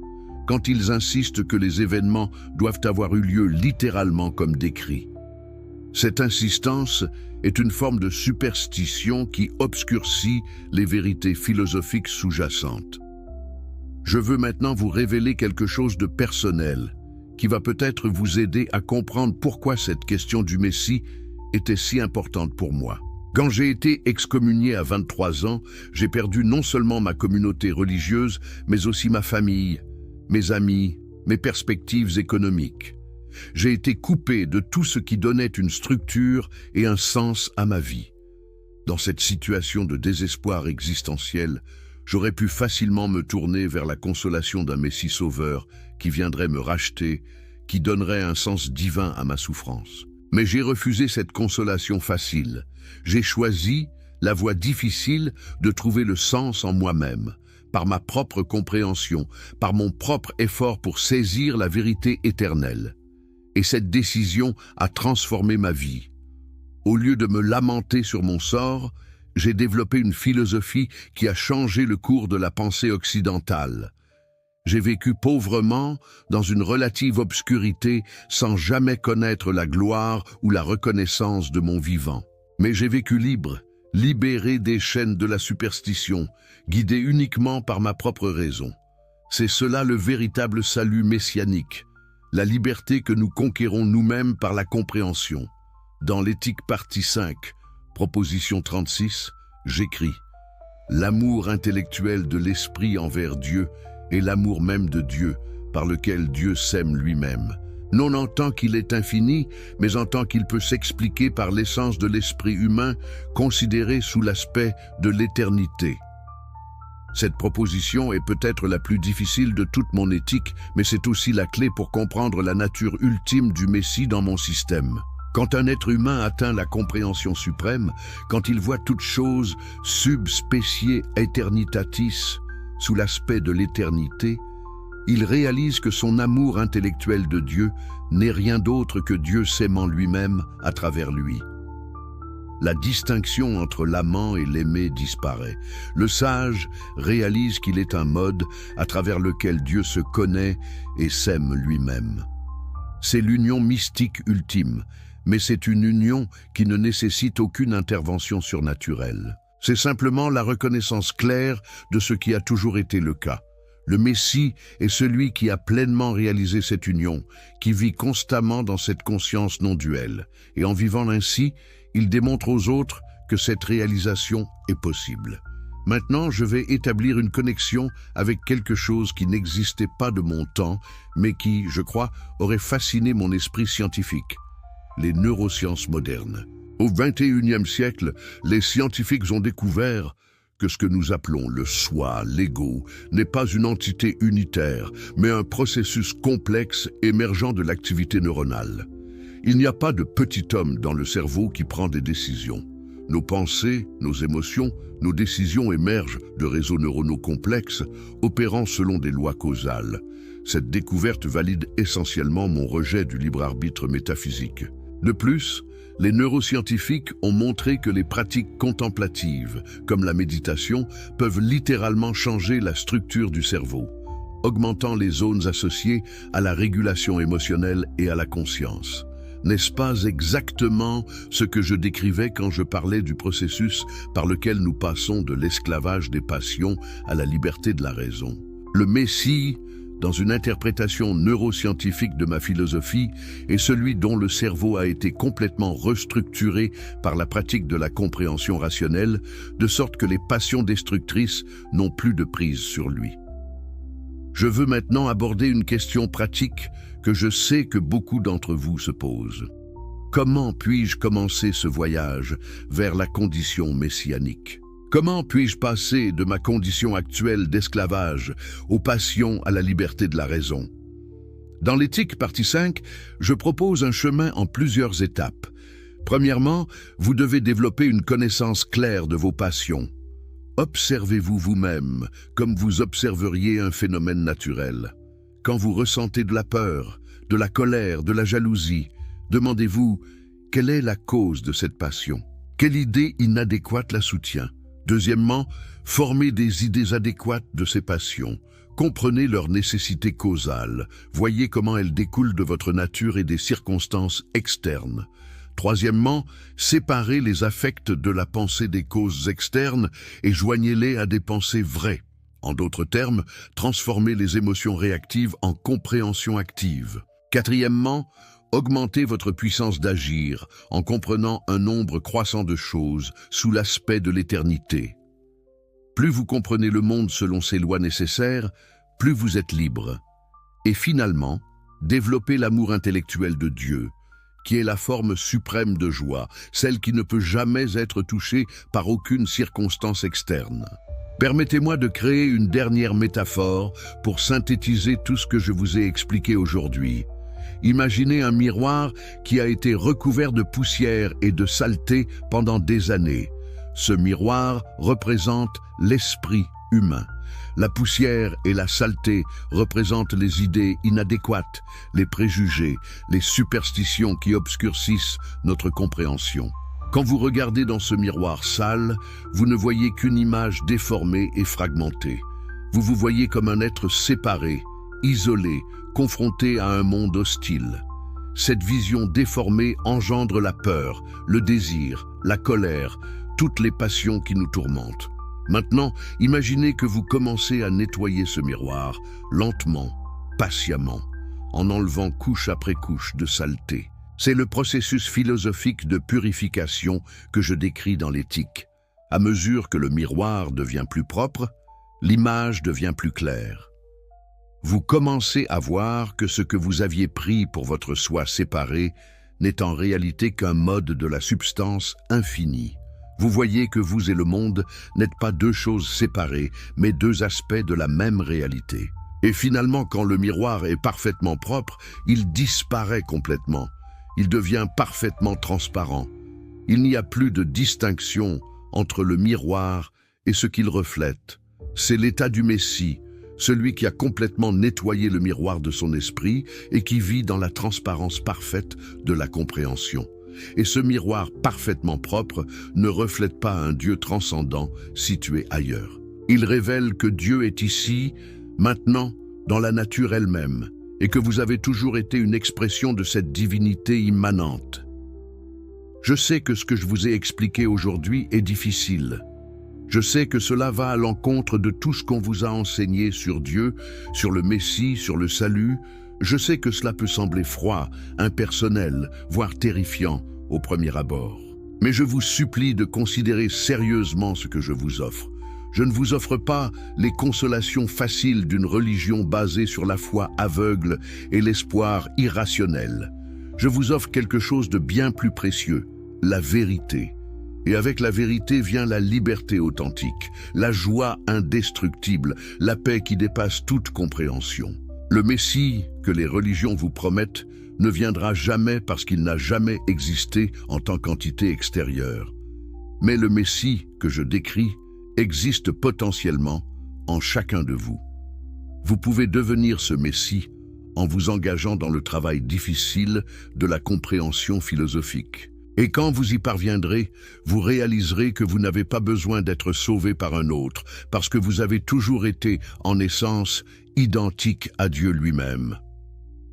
quand ils insistent que les événements doivent avoir eu lieu littéralement comme décrit. Cette insistance est une forme de superstition qui obscurcit les vérités philosophiques sous-jacentes. Je veux maintenant vous révéler quelque chose de personnel qui va peut-être vous aider à comprendre pourquoi cette question du Messie était si importante pour moi. Quand j'ai été excommunié à 23 ans, j'ai perdu non seulement ma communauté religieuse, mais aussi ma famille, mes amis, mes perspectives économiques. J'ai été coupé de tout ce qui donnait une structure et un sens à ma vie. Dans cette situation de désespoir existentiel, j'aurais pu facilement me tourner vers la consolation d'un Messie sauveur qui viendrait me racheter, qui donnerait un sens divin à ma souffrance. Mais j'ai refusé cette consolation facile. J'ai choisi la voie difficile de trouver le sens en moi-même, par ma propre compréhension, par mon propre effort pour saisir la vérité éternelle. Et cette décision a transformé ma vie. Au lieu de me lamenter sur mon sort, j'ai développé une philosophie qui a changé le cours de la pensée occidentale. J'ai vécu pauvrement, dans une relative obscurité, sans jamais connaître la gloire ou la reconnaissance de mon vivant. Mais j'ai vécu libre, libéré des chaînes de la superstition, guidé uniquement par ma propre raison. C'est cela le véritable salut messianique, la liberté que nous conquérons nous-mêmes par la compréhension. Dans l'Éthique partie 5, proposition 36, j'écris « L'amour intellectuel de l'esprit envers Dieu est l'amour même de Dieu, par lequel Dieu s'aime lui-même. Non en tant qu'il est infini, mais en tant qu'il peut s'expliquer par l'essence de l'esprit humain, considéré sous l'aspect de l'éternité. » Cette proposition est peut-être la plus difficile de toute mon éthique, mais c'est aussi la clé pour comprendre la nature ultime du Messie dans mon système. Quand un être humain atteint la compréhension suprême, quand il voit toute chose sub specie aeternitatis, sous l'aspect de l'éternité, il réalise que son amour intellectuel de Dieu n'est rien d'autre que Dieu s'aimant lui-même à travers lui. La distinction entre l'amant et l'aimé disparaît. Le sage réalise qu'il est un mode à travers lequel Dieu se connaît et s'aime lui-même. C'est l'union mystique ultime, mais c'est une union qui ne nécessite aucune intervention surnaturelle. C'est simplement la reconnaissance claire de ce qui a toujours été le cas. Le Messie est celui qui a pleinement réalisé cette union, qui vit constamment dans cette conscience non duelle. Et en vivant ainsi, il démontre aux autres que cette réalisation est possible. Maintenant, je vais établir une connexion avec quelque chose qui n'existait pas de mon temps, mais qui, je crois, aurait fasciné mon esprit scientifique. Les neurosciences modernes. Au XXIe siècle, les scientifiques ont découvert que ce que nous appelons le soi, l'ego, n'est pas une entité unitaire, mais un processus complexe émergeant de l'activité neuronale. Il n'y a pas de petit homme dans le cerveau qui prend des décisions. Nos pensées, nos émotions, nos décisions émergent de réseaux neuronaux complexes, opérant selon des lois causales. Cette découverte valide essentiellement mon rejet du libre arbitre métaphysique. De plus, les neuroscientifiques ont montré que les pratiques contemplatives, comme la méditation, peuvent littéralement changer la structure du cerveau. augmentant les zones associées à la régulation émotionnelle et à la conscience. N'est-ce pas exactement ce que je décrivais quand je parlais du processus par lequel nous passons de l'esclavage des passions à la liberté de la raison? Le Messie, dans une interprétation neuroscientifique de ma philosophie, est celui dont le cerveau a été complètement restructuré par la pratique de la compréhension rationnelle, de sorte que les passions destructrices n'ont plus de prise sur lui. Je veux maintenant aborder une question pratique que je sais que beaucoup d'entre vous se posent. Comment puis-je commencer ce voyage vers la condition messianique? Comment puis-je passer de ma condition actuelle d'esclavage aux passions à la liberté de la raison? Dans l'éthique partie 5, je propose un chemin en plusieurs étapes. Premièrement, vous devez développer une connaissance claire de vos passions. Observez-vous vous-même comme vous observeriez un phénomène naturel. Quand vous ressentez de la peur, de la colère, de la jalousie, demandez-vous quelle est la cause de cette passion? Quelle idée inadéquate la soutient? Deuxièmement, formez des idées adéquates de ces passions. Comprenez leur nécessité causale. Voyez comment elles découlent de votre nature et des circonstances externes. Troisièmement, séparez les affects de la pensée des causes externes et joignez-les à des pensées vraies. En d'autres termes, transformez les émotions réactives en compréhension active. Quatrièmement, augmentez votre puissance d'agir en comprenant un nombre croissant de choses sous l'aspect de l'éternité. Plus vous comprenez le monde selon ses lois nécessaires, plus vous êtes libre. Et finalement, développez l'amour intellectuel de Dieu, qui est la forme suprême de joie, celle qui ne peut jamais être touchée par aucune circonstance externe. Permettez-moi de créer une dernière métaphore pour synthétiser tout ce que je vous ai expliqué aujourd'hui. Imaginez un miroir qui a été recouvert de poussière et de saleté pendant des années. Ce miroir représente l'esprit humain. La poussière et la saleté représentent les idées inadéquates, les préjugés, les superstitions qui obscurcissent notre compréhension. Quand vous regardez dans ce miroir sale, vous ne voyez qu'une image déformée et fragmentée. Vous vous voyez comme un être séparé, isolé, confronté à un monde hostile. Cette vision déformée engendre la peur, le désir, la colère, toutes les passions qui nous tourmentent. Maintenant, imaginez que vous commencez à nettoyer ce miroir, lentement, patiemment, en enlevant couche après couche de saleté. C'est le processus philosophique de purification que je décris dans l'éthique. À mesure que le miroir devient plus propre, l'image devient plus claire. Vous commencez à voir que ce que vous aviez pris pour votre soi séparé n'est en réalité qu'un mode de la substance infinie. Vous voyez que vous et le monde n'êtes pas deux choses séparées, mais deux aspects de la même réalité. Et finalement, quand le miroir est parfaitement propre, il disparaît complètement. Il devient parfaitement transparent. Il n'y a plus de distinction entre le miroir et ce qu'il reflète. C'est l'état du Messie, celui qui a complètement nettoyé le miroir de son esprit et qui vit dans la transparence parfaite de la compréhension. Et ce miroir parfaitement propre ne reflète pas un Dieu transcendant situé ailleurs. Il révèle que Dieu est ici, maintenant, dans la nature elle-même, et que vous avez toujours été une expression de cette divinité immanente. Je sais que ce que je vous ai expliqué aujourd'hui est difficile. Je sais que cela va à l'encontre de tout ce qu'on vous a enseigné sur Dieu, sur le Messie, sur le salut. Je sais que cela peut sembler froid, impersonnel, voire terrifiant au premier abord. Mais je vous supplie de considérer sérieusement ce que je vous offre. Je ne vous offre pas les consolations faciles d'une religion basée sur la foi aveugle et l'espoir irrationnel. Je vous offre quelque chose de bien plus précieux, la vérité. Et avec la vérité vient la liberté authentique, la joie indestructible, la paix qui dépasse toute compréhension. Le Messie que les religions vous promettent ne viendra jamais parce qu'il n'a jamais existé en tant qu'entité extérieure. Mais le Messie que je décris existe potentiellement en chacun de vous. Vous pouvez devenir ce Messie en vous engageant dans le travail difficile de la compréhension philosophique. Et quand vous y parviendrez, vous réaliserez que vous n'avez pas besoin d'être sauvé par un autre, parce que vous avez toujours été, en essence, identique à Dieu lui-même.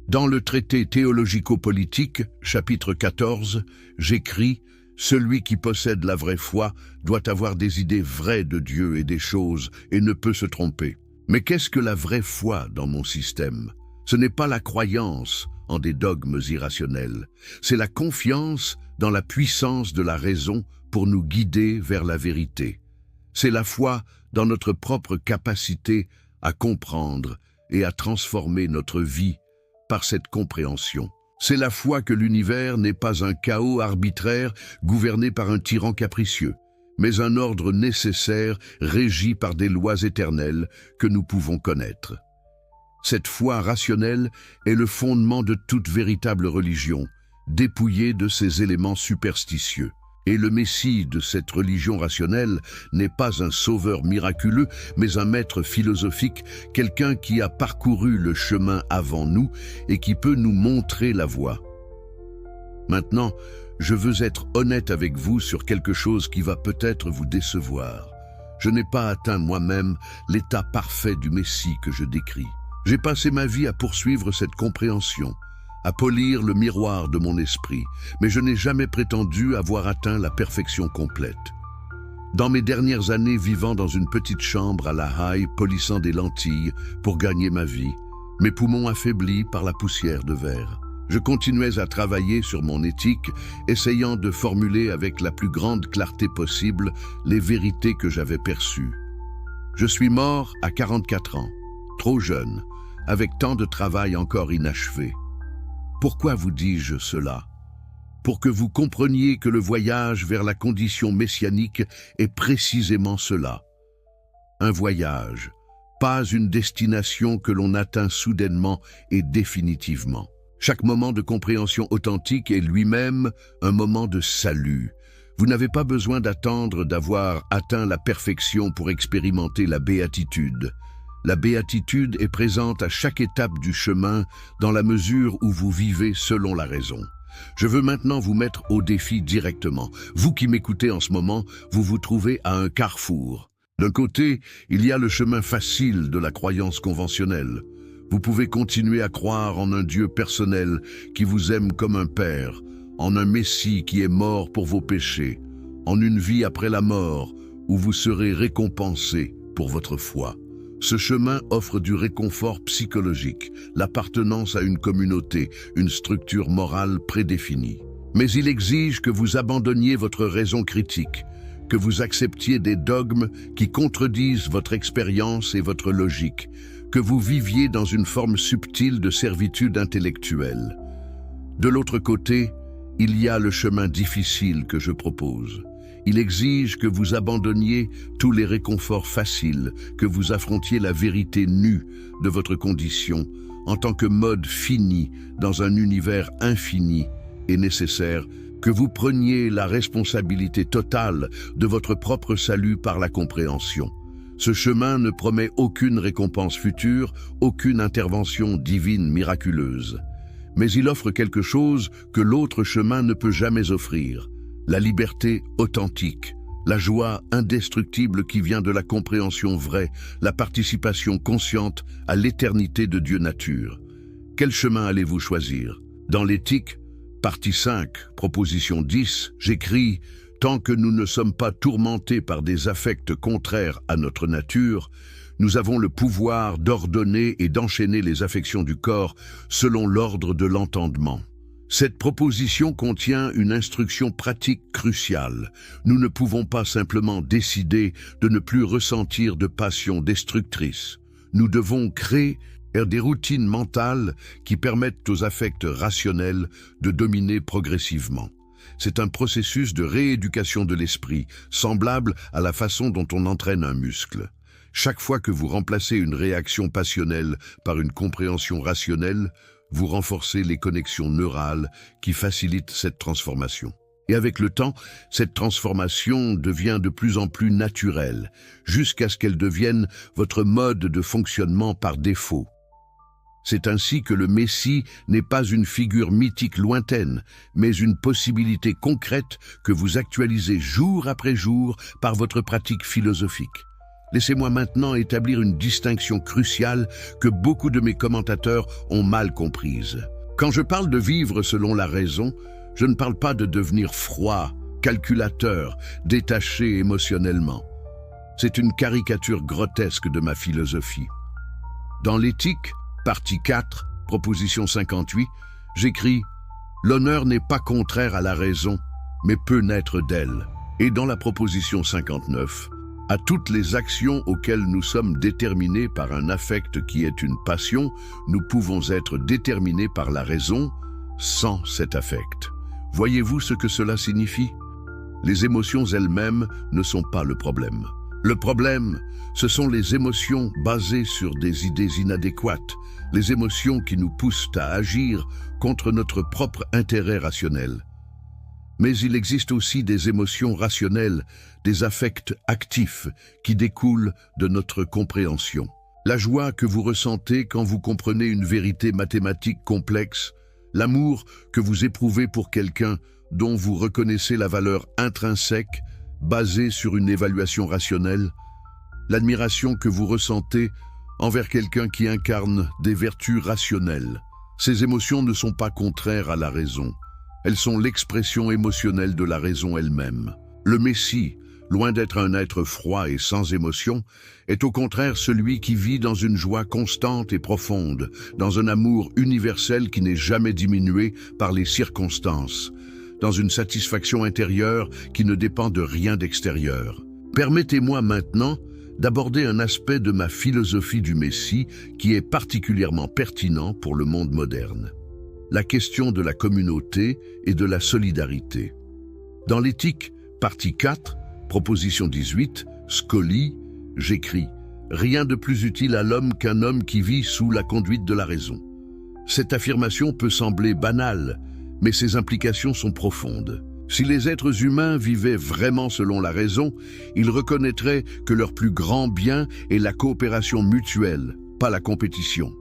Dans le traité théologico-politique, chapitre 14, j'écris « Celui qui possède la vraie foi doit avoir des idées vraies de Dieu et des choses et ne peut se tromper. » Mais qu'est-ce que la vraie foi dans mon système? Ce n'est pas la croyance en des dogmes irrationnels, c'est la confiance dans la puissance de la raison pour nous guider vers la vérité. C'est la foi dans notre propre capacité à comprendre et à transformer notre vie par cette compréhension. C'est la foi que l'univers n'est pas un chaos arbitraire gouverné par un tyran capricieux, mais un ordre nécessaire régi par des lois éternelles que nous pouvons connaître. Cette foi rationnelle est le fondement de toute véritable religion, dépouillée de ses éléments superstitieux. Et le Messie de cette religion rationnelle n'est pas un sauveur miraculeux, mais un maître philosophique, quelqu'un qui a parcouru le chemin avant nous et qui peut nous montrer la voie. Maintenant, je veux être honnête avec vous sur quelque chose qui va peut-être vous décevoir. Je n'ai pas atteint moi-même l'état parfait du Messie que je décris. J'ai passé ma vie à poursuivre cette compréhension, à polir le miroir de mon esprit, mais je n'ai jamais prétendu avoir atteint la perfection complète. Dans mes dernières années vivant dans une petite chambre à La Haye, polissant des lentilles pour gagner ma vie, mes poumons affaiblis par la poussière de verre, je continuais à travailler sur mon éthique, essayant de formuler avec la plus grande clarté possible les vérités que j'avais perçues. Je suis mort à 44 ans, trop jeune, avec tant de travail encore inachevé. Pourquoi vous dis-je cela? Pour que vous compreniez que le voyage vers la condition messianique est précisément cela. Un voyage, pas une destination que l'on atteint soudainement et définitivement. Chaque moment de compréhension authentique est lui-même un moment de salut. Vous n'avez pas besoin d'attendre d'avoir atteint la perfection pour expérimenter la béatitude. La béatitude est présente à chaque étape du chemin dans la mesure où vous vivez selon la raison. Je veux maintenant vous mettre au défi directement. Vous qui m'écoutez en ce moment, vous vous trouvez à un carrefour. D'un côté, il y a le chemin facile de la croyance conventionnelle. Vous pouvez continuer à croire en un Dieu personnel qui vous aime comme un père, en un Messie qui est mort pour vos péchés, en une vie après la mort où vous serez récompensé pour votre foi. Ce chemin offre du réconfort psychologique, l'appartenance à une communauté, une structure morale prédéfinie. Mais il exige que vous abandonniez votre raison critique, que vous acceptiez des dogmes qui contredisent votre expérience et votre logique, que vous viviez dans une forme subtile de servitude intellectuelle. De l'autre côté, il y a le chemin difficile que je propose. Il exige que vous abandonniez tous les réconforts faciles, que vous affrontiez la vérité nue de votre condition en tant que mode fini dans un univers infini et nécessaire, que vous preniez la responsabilité totale de votre propre salut par la compréhension. Ce chemin ne promet aucune récompense future, aucune intervention divine miraculeuse. Mais il offre quelque chose que l'autre chemin ne peut jamais offrir. La liberté authentique, la joie indestructible qui vient de la compréhension vraie, la participation consciente à l'éternité de Dieu nature. Quel chemin allez-vous choisir? Dans l'éthique, partie 5, proposition 10, j'écris « Tant que nous ne sommes pas tourmentés par des affects contraires à notre nature, nous avons le pouvoir d'ordonner et d'enchaîner les affections du corps selon l'ordre de l'entendement. » Cette proposition contient une instruction pratique cruciale. Nous ne pouvons pas simplement décider de ne plus ressentir de passions destructrices. Nous devons créer des routines mentales qui permettent aux affects rationnels de dominer progressivement. C'est un processus de rééducation de l'esprit, semblable à la façon dont on entraîne un muscle. Chaque fois que vous remplacez une réaction passionnelle par une compréhension rationnelle, vous renforcez les connexions neurales qui facilitent cette transformation. Et avec le temps, cette transformation devient de plus en plus naturelle, jusqu'à ce qu'elle devienne votre mode de fonctionnement par défaut. C'est ainsi que le Messie n'est pas une figure mythique lointaine, mais une possibilité concrète que vous actualisez jour après jour par votre pratique philosophique. Laissez-moi maintenant établir une distinction cruciale que beaucoup de mes commentateurs ont mal comprise. Quand je parle de vivre selon la raison, je ne parle pas de devenir froid, calculateur, détaché émotionnellement. C'est une caricature grotesque de ma philosophie. Dans l'éthique, partie 4, proposition 58, j'écris « L'honneur n'est pas contraire à la raison, mais peut naître d'elle ». Et dans la proposition 59, « À toutes les actions auxquelles nous sommes déterminés par un affect qui est une passion, nous pouvons être déterminés par la raison sans cet affect. » Voyez-vous ce que cela signifie? Les émotions elles-mêmes ne sont pas le problème. Le problème, ce sont les émotions basées sur des idées inadéquates, les émotions qui nous poussent à agir contre notre propre intérêt rationnel. Mais il existe aussi des émotions rationnelles, des affects actifs qui découlent de notre compréhension. La joie que vous ressentez quand vous comprenez une vérité mathématique complexe, l'amour que vous éprouvez pour quelqu'un dont vous reconnaissez la valeur intrinsèque, basée sur une évaluation rationnelle, l'admiration que vous ressentez envers quelqu'un qui incarne des vertus rationnelles. Ces émotions ne sont pas contraires à la raison. Elles sont l'expression émotionnelle de la raison elle-même. Le Messie, loin d'être un être froid et sans émotion, est au contraire celui qui vit dans une joie constante et profonde, dans un amour universel qui n'est jamais diminué par les circonstances, dans une satisfaction intérieure qui ne dépend de rien d'extérieur. Permettez-moi maintenant d'aborder un aspect de ma philosophie du Messie qui est particulièrement pertinent pour le monde moderne. La question de la communauté et de la solidarité. Dans l'éthique, partie 4, proposition 18, Scoli, j'écris « Rien de plus utile à l'homme qu'un homme qui vit sous la conduite de la raison ». Cette affirmation peut sembler banale, mais ses implications sont profondes. Si les êtres humains vivaient vraiment selon la raison, ils reconnaîtraient que leur plus grand bien est la coopération mutuelle, pas la compétition.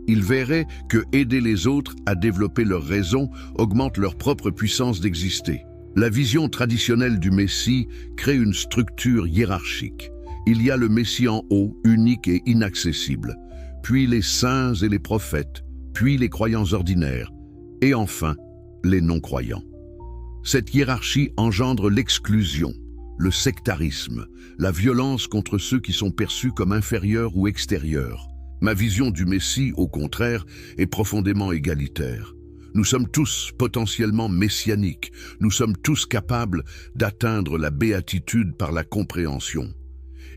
Ils verraient que aider les autres à développer leur raison augmente leur propre puissance d'exister. La vision traditionnelle du Messie crée une structure hiérarchique. Il y a le Messie en haut, unique et inaccessible, puis les saints et les prophètes, puis les croyants ordinaires, et enfin, les non-croyants. Cette hiérarchie engendre l'exclusion, le sectarisme, la violence contre ceux qui sont perçus comme inférieurs ou extérieurs. Ma vision du Messie, au contraire, est profondément égalitaire. Nous sommes tous potentiellement messianiques, nous sommes tous capables d'atteindre la béatitude par la compréhension.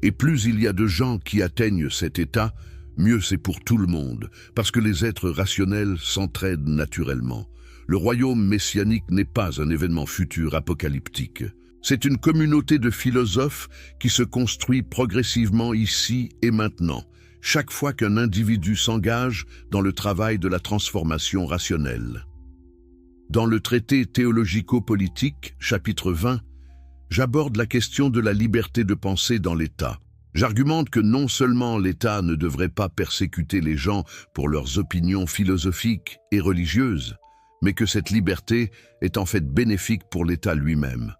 Et plus il y a de gens qui atteignent cet état, mieux c'est pour tout le monde, parce que les êtres rationnels s'entraident naturellement. Le royaume messianique n'est pas un événement futur apocalyptique. C'est une communauté de philosophes qui se construit progressivement ici et maintenant, chaque fois qu'un individu s'engage dans le travail de la transformation rationnelle. Dans le traité théologico-politique, chapitre 20, j'aborde la question de la liberté de penser dans l'État. J'argumente que non seulement l'État ne devrait pas persécuter les gens pour leurs opinions philosophiques et religieuses, mais que cette liberté est en fait bénéfique pour l'État lui-même.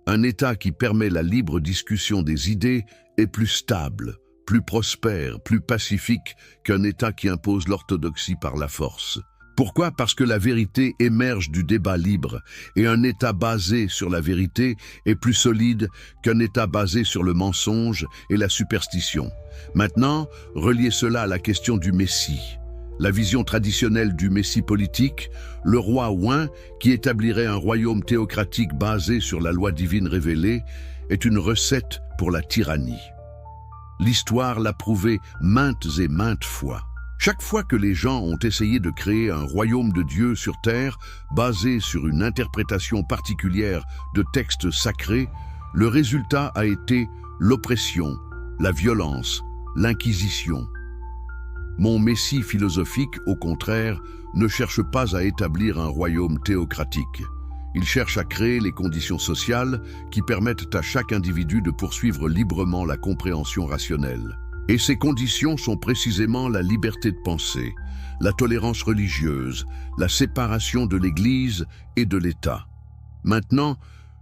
Un État qui permet la libre discussion des idées est plus stable, plus prospère, plus pacifique qu'un État qui impose l'orthodoxie par la force. Pourquoi? Parce que la vérité émerge du débat libre, et un État basé sur la vérité est plus solide qu'un État basé sur le mensonge et la superstition. Maintenant, reliez cela à la question du Messie. La vision traditionnelle du Messie politique, le roi oint qui établirait un royaume théocratique basé sur la loi divine révélée, est une recette pour la tyrannie. L'histoire l'a prouvé maintes et maintes fois. Chaque fois que les gens ont essayé de créer un royaume de Dieu sur terre, basé sur une interprétation particulière de textes sacrés, le résultat a été l'oppression, la violence, l'inquisition. Mon Messie philosophique, au contraire, ne cherche pas à établir un royaume théocratique. Il cherche à créer les conditions sociales qui permettent à chaque individu de poursuivre librement la compréhension rationnelle. Et ces conditions sont précisément la liberté de penser, la tolérance religieuse, la séparation de l'Église et de l'État. Maintenant,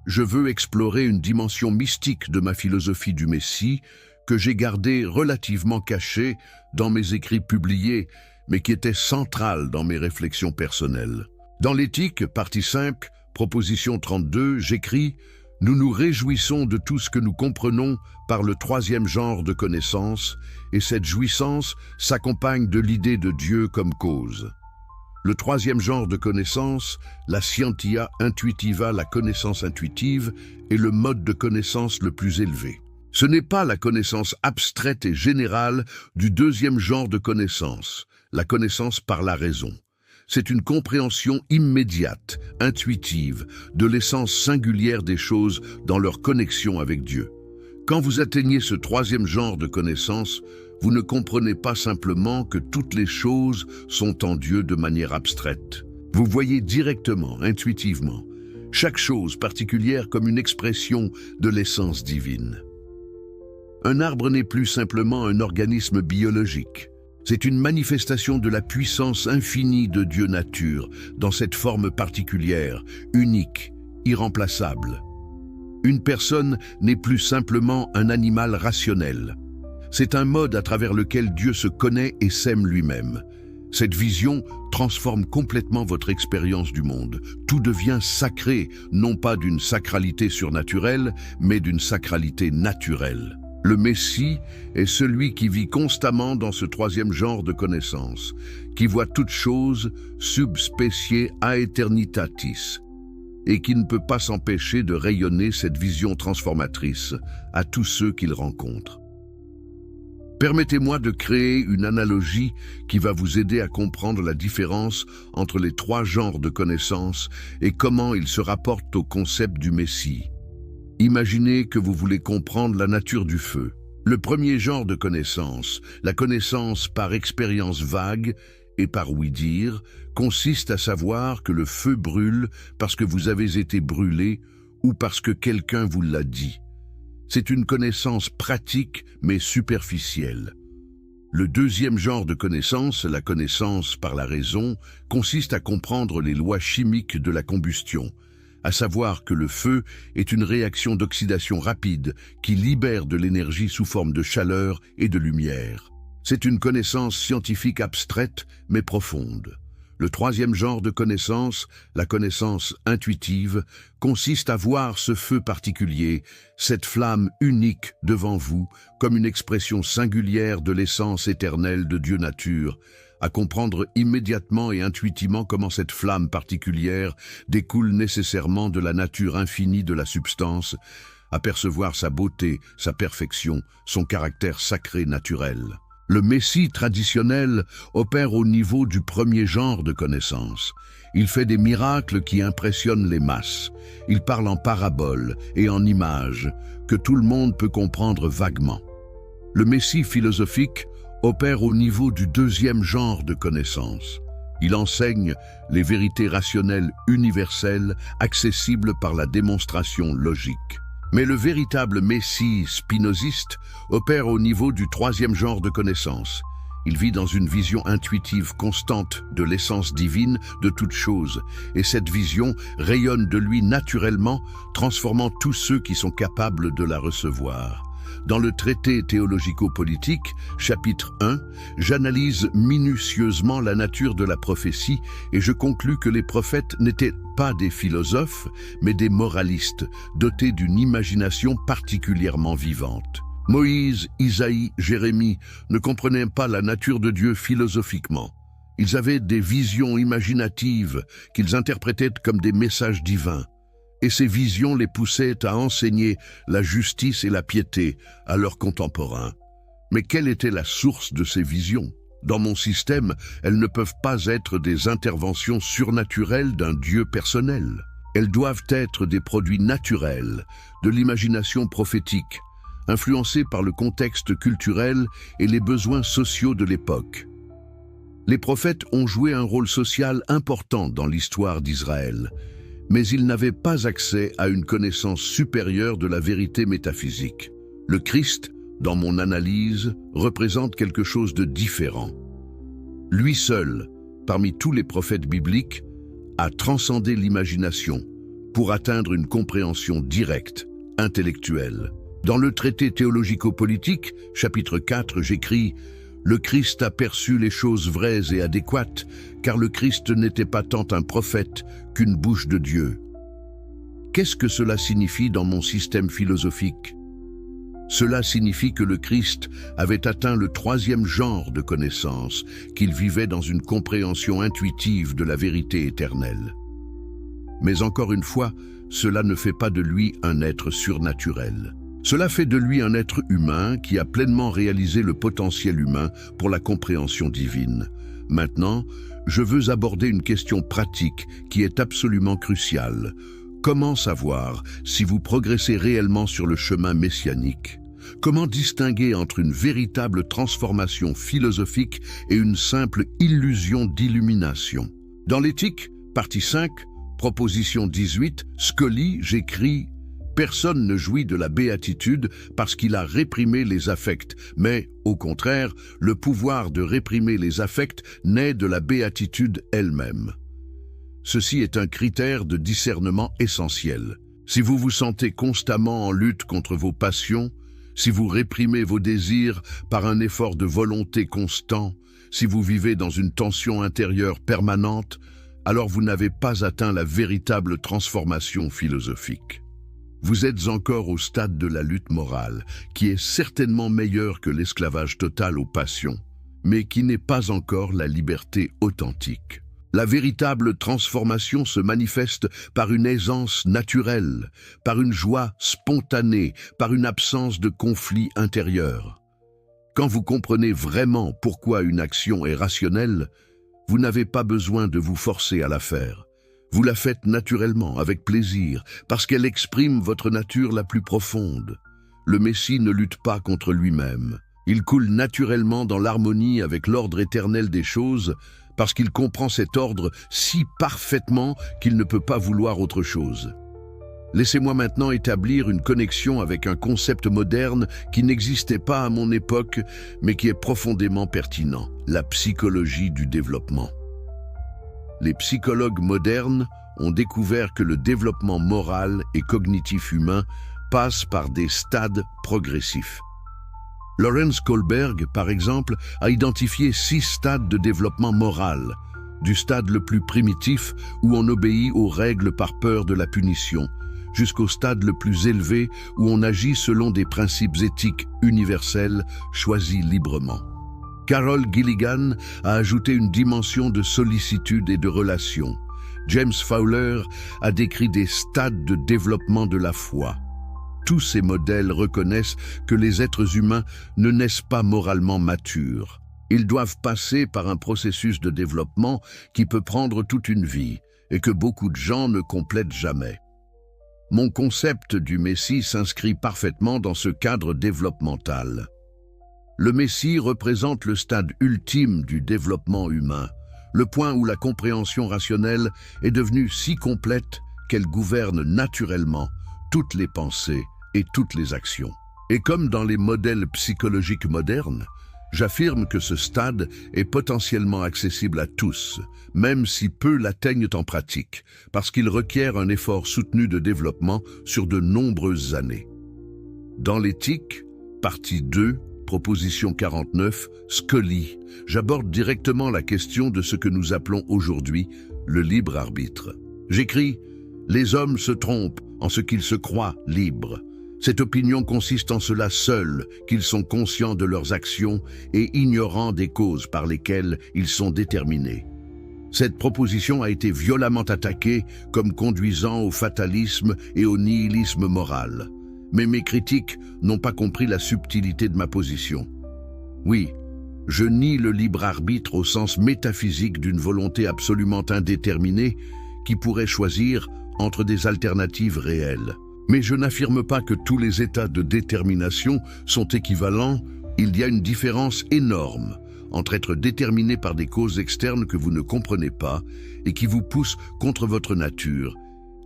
je veux explorer une dimension mystique de ma philosophie du Messie que j'ai gardée relativement cachée dans mes écrits publiés, mais qui était centrale dans mes réflexions personnelles. Dans l'éthique, partie 5, proposition 32, j'écris « Nous nous réjouissons de tout ce que nous comprenons par le troisième genre de connaissance, et cette jouissance s'accompagne de l'idée de Dieu comme cause. » Le troisième genre de connaissance, la scientia intuitiva, la connaissance intuitive, est le mode de connaissance le plus élevé. Ce n'est pas la connaissance abstraite et générale du deuxième genre de connaissance, la connaissance par la raison. C'est une compréhension immédiate, intuitive, de l'essence singulière des choses dans leur connexion avec Dieu. Quand vous atteignez ce troisième genre de connaissance, vous ne comprenez pas simplement que toutes les choses sont en Dieu de manière abstraite. Vous voyez directement, intuitivement, chaque chose particulière comme une expression de l'essence divine. Un arbre n'est plus simplement un organisme biologique. C'est une manifestation de la puissance infinie de Dieu nature, dans cette forme particulière, unique, irremplaçable. Une personne n'est plus simplement un animal rationnel. C'est un mode à travers lequel Dieu se connaît et s'aime lui-même. Cette vision transforme complètement votre expérience du monde. Tout devient sacré, non pas d'une sacralité surnaturelle, mais d'une sacralité naturelle. Le Messie est celui qui vit constamment dans ce troisième genre de connaissance, qui voit toute chose sub specie aeternitatis, et qui ne peut pas s'empêcher de rayonner cette vision transformatrice à tous ceux qu'il rencontre. Permettez-moi de créer une analogie qui va vous aider à comprendre la différence entre les trois genres de connaissances et comment ils se rapportent au concept du Messie. Imaginez que vous voulez comprendre la nature du feu. Le premier genre de connaissance, la connaissance par expérience vague et par ouï-dire, consiste à savoir que le feu brûle parce que vous avez été brûlé ou parce que quelqu'un vous l'a dit. C'est une connaissance pratique mais superficielle. Le deuxième genre de connaissance, la connaissance par la raison, consiste à comprendre les lois chimiques de la combustion, à savoir que le feu est une réaction d'oxydation rapide qui libère de l'énergie sous forme de chaleur et de lumière. C'est une connaissance scientifique abstraite mais profonde. Le troisième genre de connaissance, la connaissance intuitive, consiste à voir ce feu particulier, cette flamme unique devant vous, comme une expression singulière de l'essence éternelle de Dieu nature, à comprendre immédiatement et intuitivement comment cette flamme particulière découle nécessairement de la nature infinie de la substance, à percevoir sa beauté, sa perfection, son caractère sacré naturel. Le Messie traditionnel opère au niveau du premier genre de connaissance. Il fait des miracles qui impressionnent les masses. Il parle en paraboles et en images que tout le monde peut comprendre vaguement. Le Messie philosophique opère au niveau du deuxième genre de connaissance. Il enseigne les vérités rationnelles universelles accessibles par la démonstration logique. Mais le véritable Messie spinoziste opère au niveau du troisième genre de connaissance. Il vit dans une vision intuitive constante de l'essence divine de toute chose, et cette vision rayonne de lui naturellement, transformant tous ceux qui sont capables de la recevoir. Dans le traité théologico-politique, chapitre 1, j'analyse minutieusement la nature de la prophétie et je conclus que les prophètes n'étaient pas des philosophes, mais des moralistes, dotés d'une imagination particulièrement vivante. Moïse, Isaïe, Jérémie ne comprenaient pas la nature de Dieu philosophiquement. Ils avaient des visions imaginatives qu'ils interprétaient comme des messages divins. Et ces visions les poussaient à enseigner la justice et la piété à leurs contemporains. Mais quelle était la source de ces visions? Dans mon système, elles ne peuvent pas être des interventions surnaturelles d'un Dieu personnel. Elles doivent être des produits naturels, de l'imagination prophétique, influencés par le contexte culturel et les besoins sociaux de l'époque. Les prophètes ont joué un rôle social important dans l'histoire d'Israël, mais ils n'avaient pas accès à une connaissance supérieure de la vérité métaphysique. Le Christ, dans mon analyse, représente quelque chose de différent. Lui seul, parmi tous les prophètes bibliques, a transcendé l'imagination pour atteindre une compréhension directe, intellectuelle. Dans le traité théologico-politique, chapitre 4, j'écris « Le Christ a perçu les choses vraies et adéquates, car le Christ n'était pas tant un prophète qu'une bouche de Dieu. » Qu'est-ce que cela signifie dans mon système philosophique? Cela signifie que le Christ avait atteint le troisième genre de connaissance, qu'il vivait dans une compréhension intuitive de la vérité éternelle. Mais encore une fois, cela ne fait pas de lui un être surnaturel. Cela fait de lui un être humain qui a pleinement réalisé le potentiel humain pour la compréhension divine. Maintenant, je veux aborder une question pratique qui est absolument cruciale. Comment savoir si vous progressez réellement sur le chemin messianique? Comment distinguer entre une véritable transformation philosophique et une simple illusion d'illumination? Dans l'éthique, partie 5, proposition 18, Scully, j'écris « Personne ne jouit de la béatitude parce qu'il a réprimé les affects, mais, au contraire, le pouvoir de réprimer les affects naît de la béatitude elle-même. » Ceci est un critère de discernement essentiel. Si vous vous sentez constamment en lutte contre vos passions, si vous réprimez vos désirs par un effort de volonté constant, si vous vivez dans une tension intérieure permanente, alors vous n'avez pas atteint la véritable transformation philosophique. Vous êtes encore au stade de la lutte morale, qui est certainement meilleure que l'esclavage total aux passions, mais qui n'est pas encore la liberté authentique. La véritable transformation se manifeste par une aisance naturelle, par une joie spontanée, par une absence de conflit intérieur. Quand vous comprenez vraiment pourquoi une action est rationnelle, vous n'avez pas besoin de vous forcer à la faire. Vous la faites naturellement, avec plaisir, parce qu'elle exprime votre nature la plus profonde. Le Messie ne lutte pas contre lui-même. Il coule naturellement dans l'harmonie avec l'ordre éternel des choses, parce qu'il comprend cet ordre si parfaitement qu'il ne peut pas vouloir autre chose. Laissez-moi maintenant établir une connexion avec un concept moderne qui n'existait pas à mon époque, mais qui est profondément pertinent, la psychologie du développement. Les psychologues modernes ont découvert que le développement moral et cognitif humain passe par des stades progressifs. Lawrence Kohlberg, par exemple, a identifié 6 stades de développement moral, du stade le plus primitif où on obéit aux règles par peur de la punition, jusqu'au stade le plus élevé où on agit selon des principes éthiques universels choisis librement. Carol Gilligan a ajouté une dimension de sollicitude et de relation. James Fowler a décrit des stades de développement de la foi. Tous ces modèles reconnaissent que les êtres humains ne naissent pas moralement matures. Ils doivent passer par un processus de développement qui peut prendre toute une vie et que beaucoup de gens ne complètent jamais. Mon concept du Messie s'inscrit parfaitement dans ce cadre développemental. Le Messie représente le stade ultime du développement humain, le point où la compréhension rationnelle est devenue si complète qu'elle gouverne naturellement toutes les pensées et toutes les actions. Et comme dans les modèles psychologiques modernes, j'affirme que ce stade est potentiellement accessible à tous, même si peu l'atteignent en pratique, parce qu'il requiert un effort soutenu de développement sur de nombreuses années. Dans l'éthique, partie 2, proposition 49, Scully, j'aborde directement la question de ce que nous appelons aujourd'hui le libre arbitre. J'écris « Les hommes se trompent en ce qu'ils se croient libres. Cette opinion consiste en cela seul, qu'ils sont conscients de leurs actions et ignorants des causes par lesquelles ils sont déterminés. » Cette proposition a été violemment attaquée comme conduisant au fatalisme et au nihilisme moral. Mais mes critiques n'ont pas compris la subtilité de ma position. Oui, je nie le libre arbitre au sens métaphysique d'une volonté absolument indéterminée qui pourrait choisir entre des alternatives réelles. Mais je n'affirme pas que tous les états de détermination sont équivalents. Il y a une différence énorme entre être déterminé par des causes externes que vous ne comprenez pas et qui vous poussent contre votre nature,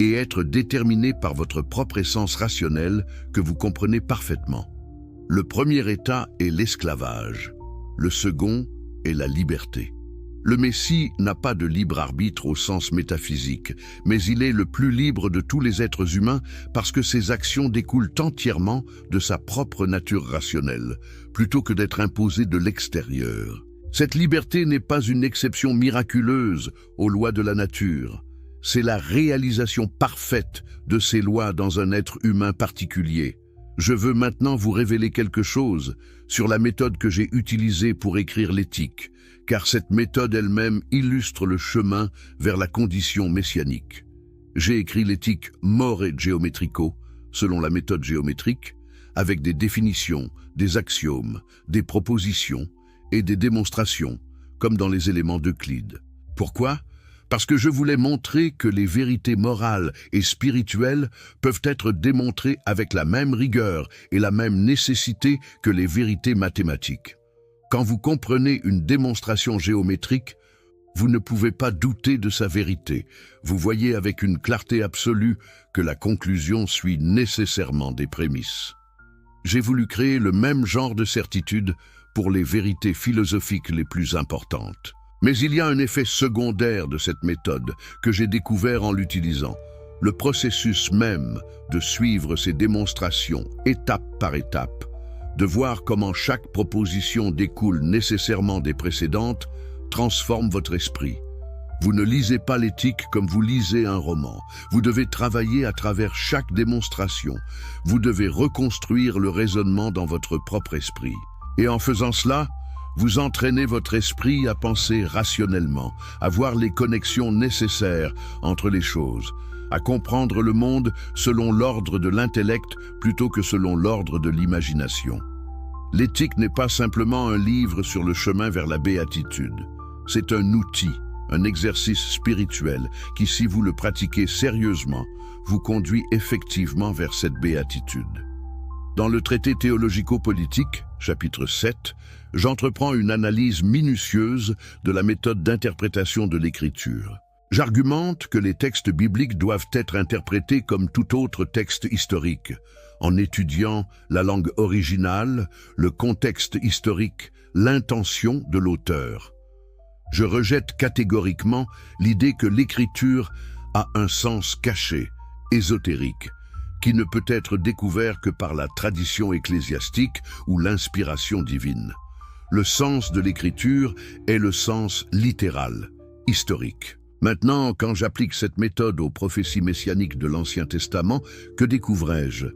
et être déterminé par votre propre essence rationnelle que vous comprenez parfaitement. Le premier état est l'esclavage, le second est la liberté. Le Messie n'a pas de libre arbitre au sens métaphysique, mais il est le plus libre de tous les êtres humains parce que ses actions découlent entièrement de sa propre nature rationnelle, plutôt que d'être imposé de l'extérieur. Cette liberté n'est pas une exception miraculeuse aux lois de la nature. C'est la réalisation parfaite de ces lois dans un être humain particulier. Je veux maintenant vous révéler quelque chose sur la méthode que j'ai utilisée pour écrire l'éthique, car cette méthode elle-même illustre le chemin vers la condition messianique. J'ai écrit l'éthique More Geometrico, selon la méthode géométrique, avec des définitions, des axiomes, des propositions et des démonstrations, comme dans les éléments d'Euclide. Pourquoi ? Parce que je voulais montrer que les vérités morales et spirituelles peuvent être démontrées avec la même rigueur et la même nécessité que les vérités mathématiques. Quand vous comprenez une démonstration géométrique, vous ne pouvez pas douter de sa vérité. Vous voyez avec une clarté absolue que la conclusion suit nécessairement des prémices. J'ai voulu créer le même genre de certitude pour les vérités philosophiques les plus importantes. Mais il y a un effet secondaire de cette méthode que j'ai découvert en l'utilisant. Le processus même de suivre ces démonstrations étape par étape, de voir comment chaque proposition découle nécessairement des précédentes, transforme votre esprit. Vous ne lisez pas l'éthique comme vous lisez un roman. Vous devez travailler à travers chaque démonstration. Vous devez reconstruire le raisonnement dans votre propre esprit. Et en faisant cela, vous entraînez votre esprit à penser rationnellement, à voir les connexions nécessaires entre les choses, à comprendre le monde selon l'ordre de l'intellect plutôt que selon l'ordre de l'imagination. L'éthique n'est pas simplement un livre sur le chemin vers la béatitude. C'est un outil, un exercice spirituel qui, si vous le pratiquez sérieusement, vous conduit effectivement vers cette béatitude. Dans le traité théologico-politique, chapitre 7, j'entreprends une analyse minutieuse de la méthode d'interprétation de l'Écriture. J'argumente que les textes bibliques doivent être interprétés comme tout autre texte historique, en étudiant la langue originale, le contexte historique, l'intention de l'auteur. Je rejette catégoriquement l'idée que l'Écriture a un sens caché, ésotérique, qui ne peut être découvert que par la tradition ecclésiastique ou l'inspiration divine. Le sens de l'Écriture est le sens littéral, historique. Maintenant, quand j'applique cette méthode aux prophéties messianiques de l'Ancien Testament, que découvrais-je ?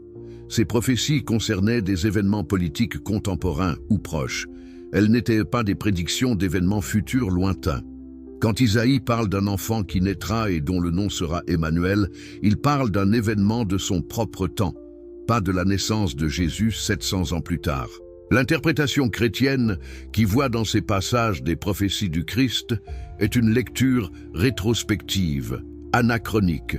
Ces prophéties concernaient des événements politiques contemporains ou proches. Elles n'étaient pas des prédictions d'événements futurs lointains. Quand Isaïe parle d'un enfant qui naîtra et dont le nom sera Emmanuel, il parle d'un événement de son propre temps, pas de la naissance de Jésus 700 ans plus tard. L'interprétation chrétienne, qui voit dans ces passages des prophéties du Christ, est une lecture rétrospective, anachronique,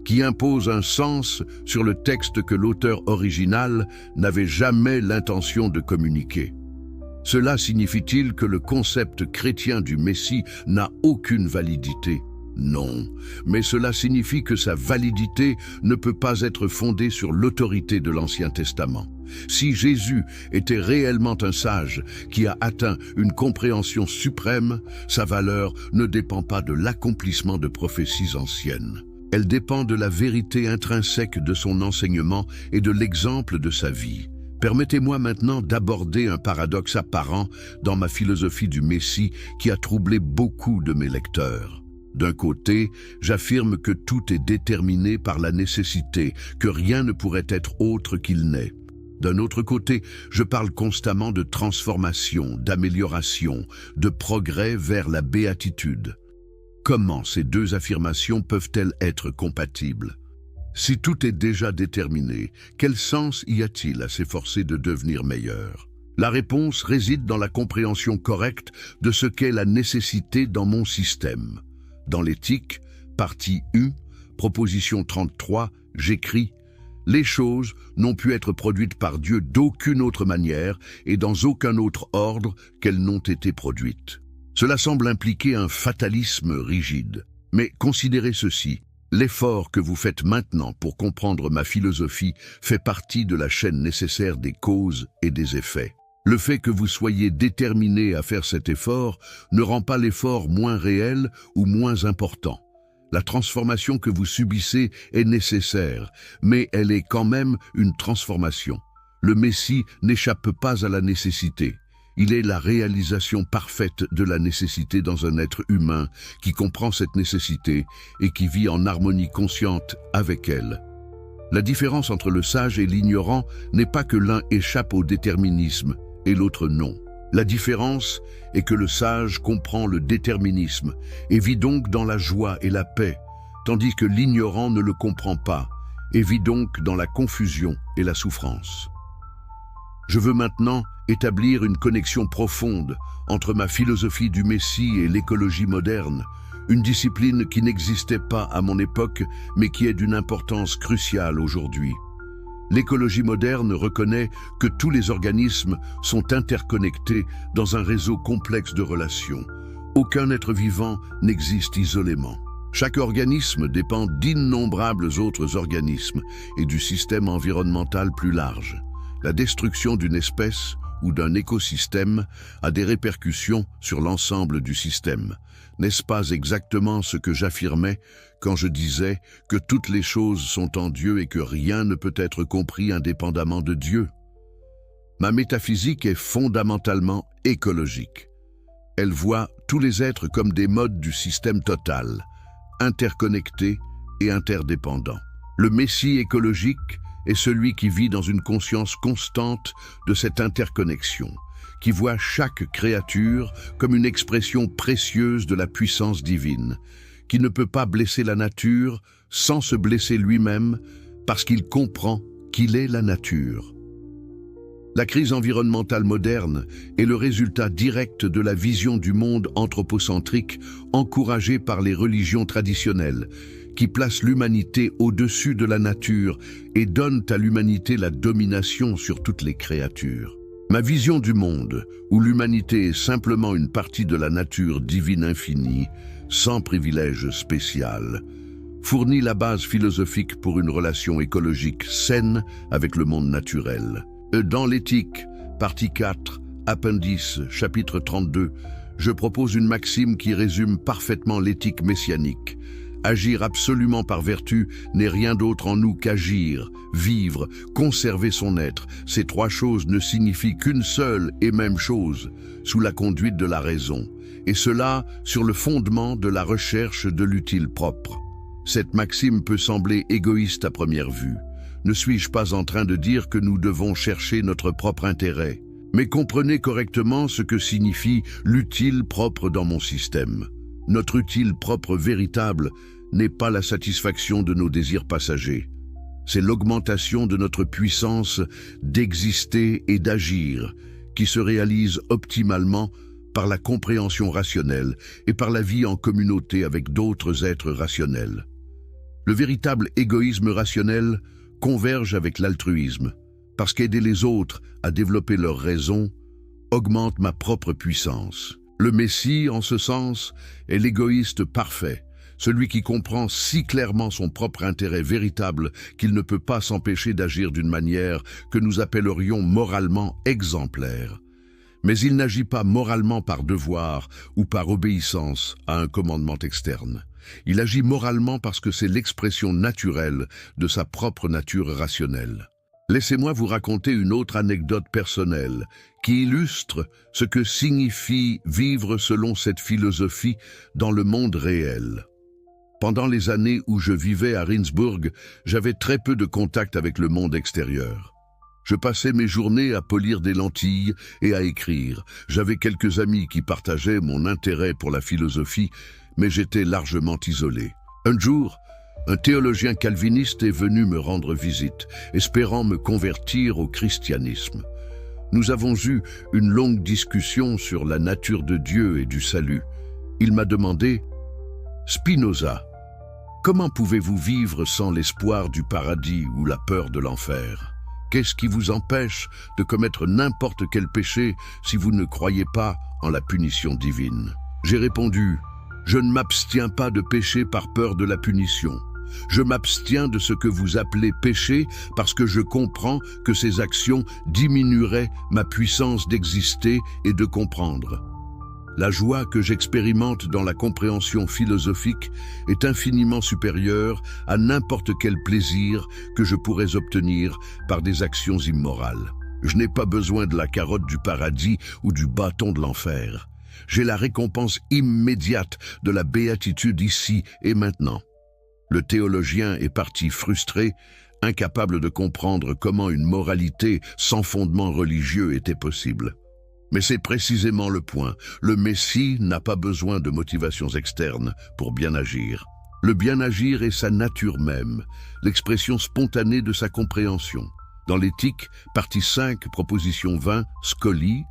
qui impose un sens sur le texte que l'auteur original n'avait jamais l'intention de communiquer. Cela signifie-t-il que le concept chrétien du Messie n'a aucune validité ? Non, mais cela signifie que sa validité ne peut pas être fondée sur l'autorité de l'Ancien Testament. Si Jésus était réellement un sage qui a atteint une compréhension suprême, sa valeur ne dépend pas de l'accomplissement de prophéties anciennes. Elle dépend de la vérité intrinsèque de son enseignement et de l'exemple de sa vie. Permettez-moi maintenant d'aborder un paradoxe apparent dans ma philosophie du Messie qui a troublé beaucoup de mes lecteurs. D'un côté, j'affirme que tout est déterminé par la nécessité, que rien ne pourrait être autre qu'il n'est. D'un autre côté, je parle constamment de transformation, d'amélioration, de progrès vers la béatitude. Comment ces deux affirmations peuvent-elles être compatibles ? Si tout est déjà déterminé, quel sens y a-t-il à s'efforcer de devenir meilleur ? La réponse réside dans la compréhension correcte de ce qu'est la nécessité dans mon système. Dans l'éthique, partie U, proposition 33, j'écris « Les choses n'ont pu être produites par Dieu d'aucune autre manière et dans aucun autre ordre qu'elles n'ont été produites. » Cela semble impliquer un fatalisme rigide. Mais considérez ceci. L'effort que vous faites maintenant pour comprendre ma philosophie fait partie de la chaîne nécessaire des causes et des effets. Le fait que vous soyez déterminé à faire cet effort ne rend pas l'effort moins réel ou moins important. La transformation que vous subissez est nécessaire, mais elle est quand même une transformation. Le Messie n'échappe pas à la nécessité. Il est la réalisation parfaite de la nécessité dans un être humain qui comprend cette nécessité et qui vit en harmonie consciente avec elle. La différence entre le sage et l'ignorant n'est pas que l'un échappe au déterminisme et l'autre non. La différence est que le sage comprend le déterminisme et vit donc dans la joie et la paix, tandis que l'ignorant ne le comprend pas et vit donc dans la confusion et la souffrance. Je veux maintenant établir une connexion profonde entre ma philosophie du Messie et l'écologie moderne, une discipline qui n'existait pas à mon époque, mais qui est d'une importance cruciale aujourd'hui. L'écologie moderne reconnaît que tous les organismes sont interconnectés dans un réseau complexe de relations. Aucun être vivant n'existe isolément. Chaque organisme dépend d'innombrables autres organismes et du système environnemental plus large. La destruction d'une espèce ou d'un écosystème a des répercussions sur l'ensemble du système. N'est-ce pas exactement ce que j'affirmais quand je disais que toutes les choses sont en Dieu et que rien ne peut être compris indépendamment de Dieu? Ma métaphysique est fondamentalement écologique. Elle voit tous les êtres comme des modes du système total, interconnectés et interdépendants. Le Messie écologique est celui qui vit dans une conscience constante de cette interconnexion, qui voit chaque créature comme une expression précieuse de la puissance divine, qui ne peut pas blesser la nature sans se blesser lui-même, parce qu'il comprend qu'il est la nature. La crise environnementale moderne est le résultat direct de la vision du monde anthropocentrique encouragée par les religions traditionnelles, qui place l'humanité au-dessus de la nature et donne à l'humanité la domination sur toutes les créatures. Ma vision du monde, où l'humanité est simplement une partie de la nature divine infinie, sans privilège spécial, fournit la base philosophique pour une relation écologique saine avec le monde naturel. Dans l'éthique, partie 4, appendice, chapitre 32, je propose une maxime qui résume parfaitement l'éthique messianique. Agir absolument par vertu n'est rien d'autre en nous qu'agir, vivre, conserver son être. Ces trois choses ne signifient qu'une seule et même chose, sous la conduite de la raison, et cela sur le fondement de la recherche de l'utile propre. Cette maxime peut sembler égoïste à première vue. Ne suis-je pas en train de dire que nous devons chercher notre propre intérêt? Mais comprenez correctement ce que signifie l'utile propre dans mon système. Notre utile propre véritable n'est pas la satisfaction de nos désirs passagers. C'est l'augmentation de notre puissance d'exister et d'agir qui se réalise optimalement par la compréhension rationnelle et par la vie en communauté avec d'autres êtres rationnels. Le véritable égoïsme rationnel converge avec l'altruisme, parce qu'aider les autres à développer leur raison augmente ma propre puissance. Le Messie, en ce sens, est l'égoïste parfait, celui qui comprend si clairement son propre intérêt véritable qu'il ne peut pas s'empêcher d'agir d'une manière que nous appellerions moralement exemplaire. Mais il n'agit pas moralement par devoir ou par obéissance à un commandement externe. Il agit moralement parce que c'est l'expression naturelle de sa propre nature rationnelle. Laissez-moi vous raconter une autre anecdote personnelle qui illustre ce que signifie vivre selon cette philosophie dans le monde réel. Pendant les années où je vivais à Rindsburg, j'avais très peu de contact avec le monde extérieur. Je passais mes journées à polir des lentilles et à écrire. J'avais quelques amis qui partageaient mon intérêt pour la philosophie, mais j'étais largement isolé. Un jour, un théologien calviniste est venu me rendre visite, espérant me convertir au christianisme. Nous avons eu une longue discussion sur la nature de Dieu et du salut. Il m'a demandé « Spinoza, comment pouvez-vous vivre sans l'espoir du paradis ou la peur de l'enfer ? Qu'est-ce qui vous empêche de commettre n'importe quel péché si vous ne croyez pas en la punition divine ?» J'ai répondu « Je ne m'abstiens pas de pécher par peur de la punition. Je m'abstiens de ce que vous appelez péché parce que je comprends que ces actions diminueraient ma puissance d'exister et de comprendre. La joie que j'expérimente dans la compréhension philosophique est infiniment supérieure à n'importe quel plaisir que je pourrais obtenir par des actions immorales. Je n'ai pas besoin de la carotte du paradis ou du bâton de l'enfer. J'ai la récompense immédiate de la béatitude ici et maintenant. Le théologien est parti frustré, incapable de comprendre comment une moralité sans fondement religieux était possible. Mais c'est précisément le point. Le Messie n'a pas besoin de motivations externes pour bien agir. Le bien agir est sa nature même, l'expression spontanée de sa compréhension. Dans l'Éthique, partie 5, proposition 20, Scoli,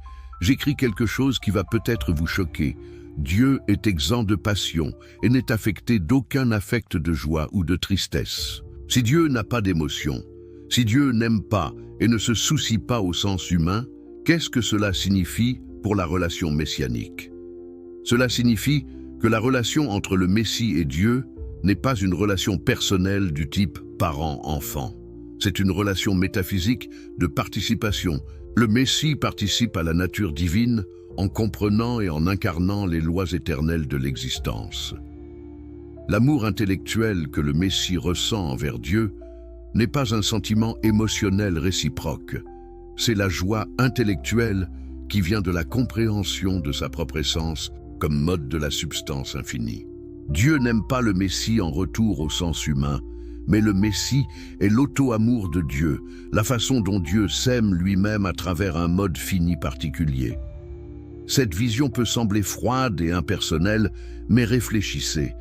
j'écris quelque chose qui va peut-être vous choquer. Dieu est exempt de passion et n'est affecté d'aucun affect de joie ou de tristesse. Si Dieu n'a pas d'émotion, si Dieu n'aime pas et ne se soucie pas au sens humain, qu'est-ce que cela signifie pour la relation messianique? Cela signifie que la relation entre le Messie et Dieu n'est pas une relation personnelle du type parent-enfant. C'est une relation métaphysique de participation. Le Messie participe à la nature divine en comprenant et en incarnant les lois éternelles de l'existence. L'amour intellectuel que le Messie ressent envers Dieu n'est pas un sentiment émotionnel réciproque. C'est la joie intellectuelle qui vient de la compréhension de sa propre essence comme mode de la substance infinie. Dieu n'aime pas le Messie en retour au sens humain, mais le Messie est l'auto-amour de Dieu, la façon dont Dieu s'aime lui-même à travers un mode fini particulier. Cette vision peut sembler froide et impersonnelle, mais réfléchissez.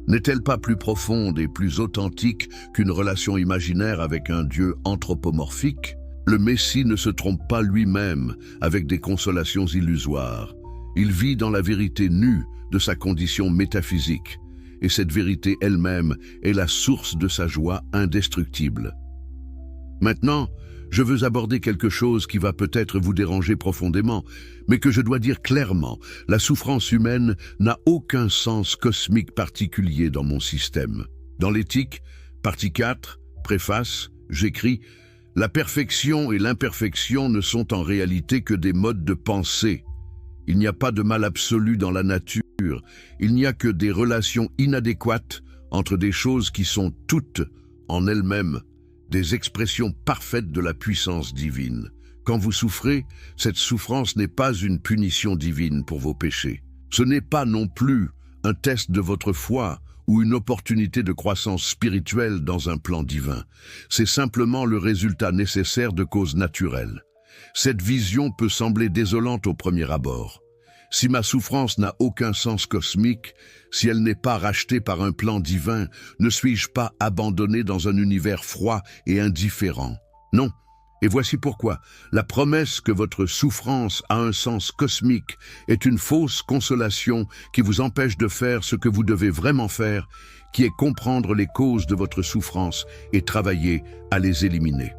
N'est-elle pas plus profonde et plus authentique qu'une relation imaginaire avec un Dieu anthropomorphique? Le Messie ne se trompe pas lui-même avec des consolations illusoires. Il vit dans la vérité nue de sa condition métaphysique, et cette vérité elle-même est la source de sa joie indestructible. Maintenant, je veux aborder quelque chose qui va peut-être vous déranger profondément, mais que je dois dire clairement, la souffrance humaine n'a aucun sens cosmique particulier dans mon système. Dans l'Éthique, partie 4, préface, j'écris « La perfection et l'imperfection ne sont en réalité que des modes de pensée. Il n'y a pas de mal absolu dans la nature, il n'y a que des relations inadéquates entre des choses qui sont toutes, en elles-mêmes, des expressions parfaites de la puissance divine. Quand vous souffrez, cette souffrance n'est pas une punition divine pour vos péchés. Ce n'est pas non plus un test de votre foi ou une opportunité de croissance spirituelle dans un plan divin. C'est simplement le résultat nécessaire de causes naturelles. Cette vision peut sembler désolante au premier abord. Si ma souffrance n'a aucun sens cosmique, si elle n'est pas rachetée par un plan divin, ne suis-je pas abandonné dans un univers froid et indifférent? Non. Et voici pourquoi. La promesse que votre souffrance a un sens cosmique est une fausse consolation qui vous empêche de faire ce que vous devez vraiment faire, qui est comprendre les causes de votre souffrance et travailler à les éliminer.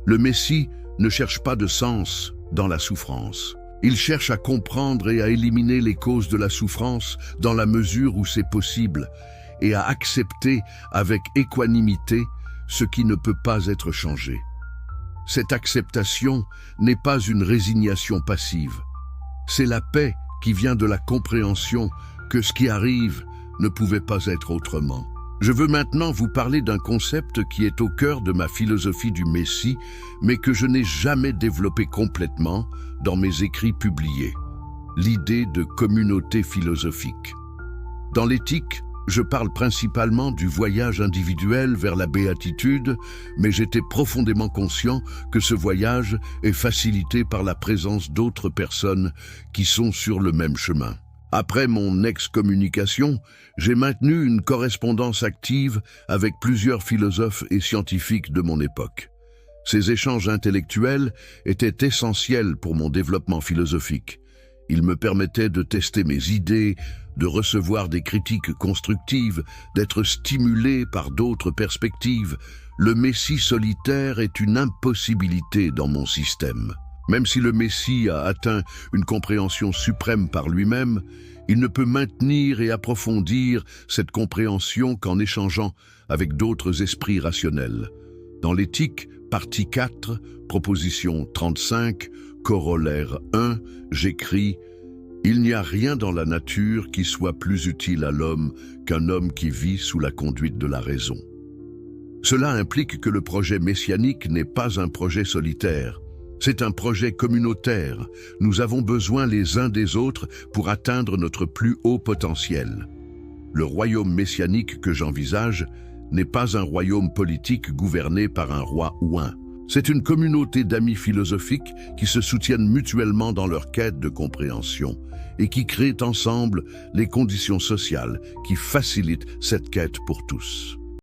Le Messie ne cherche pas de sens dans la souffrance. Il cherche à comprendre et à éliminer les causes de la souffrance dans la mesure où c'est possible et à accepter avec équanimité ce qui ne peut pas être changé. Cette acceptation n'est pas une résignation passive. C'est la paix qui vient de la compréhension que ce qui arrive ne pouvait pas être autrement. Je veux maintenant vous parler d'un concept qui est au cœur de ma philosophie du Messie, mais que je n'ai jamais développé complètement dans mes écrits publiés. L'idée de communauté philosophique. Dans l'Éthique, je parle principalement du voyage individuel vers la béatitude, mais j'étais profondément conscient que ce voyage est facilité par la présence d'autres personnes qui sont sur le même chemin. Après mon excommunication, j'ai maintenu une correspondance active avec plusieurs philosophes et scientifiques de mon époque. Ces échanges intellectuels étaient essentiels pour mon développement philosophique. Ils me permettaient de tester mes idées, de recevoir des critiques constructives, d'être stimulé par d'autres perspectives. Le Messie solitaire est une impossibilité dans mon système. Même si le Messie a atteint une compréhension suprême par lui-même, il ne peut maintenir et approfondir cette compréhension qu'en échangeant avec d'autres esprits rationnels. Dans l'éthique, partie 4, proposition 35, corollaire 1, j'écris « Il n'y a rien dans la nature qui soit plus utile à l'homme qu'un homme qui vit sous la conduite de la raison. » Cela implique que le projet messianique n'est pas un projet solitaire. C'est un projet communautaire. Nous avons besoin les uns des autres pour atteindre notre plus haut potentiel. Le royaume messianique que j'envisage n'est pas un royaume politique gouverné par un roi ou un. C'est une communauté d'amis philosophiques qui se soutiennent mutuellement dans leur quête de compréhension et qui créent ensemble les conditions sociales qui facilitent cette quête pour tous.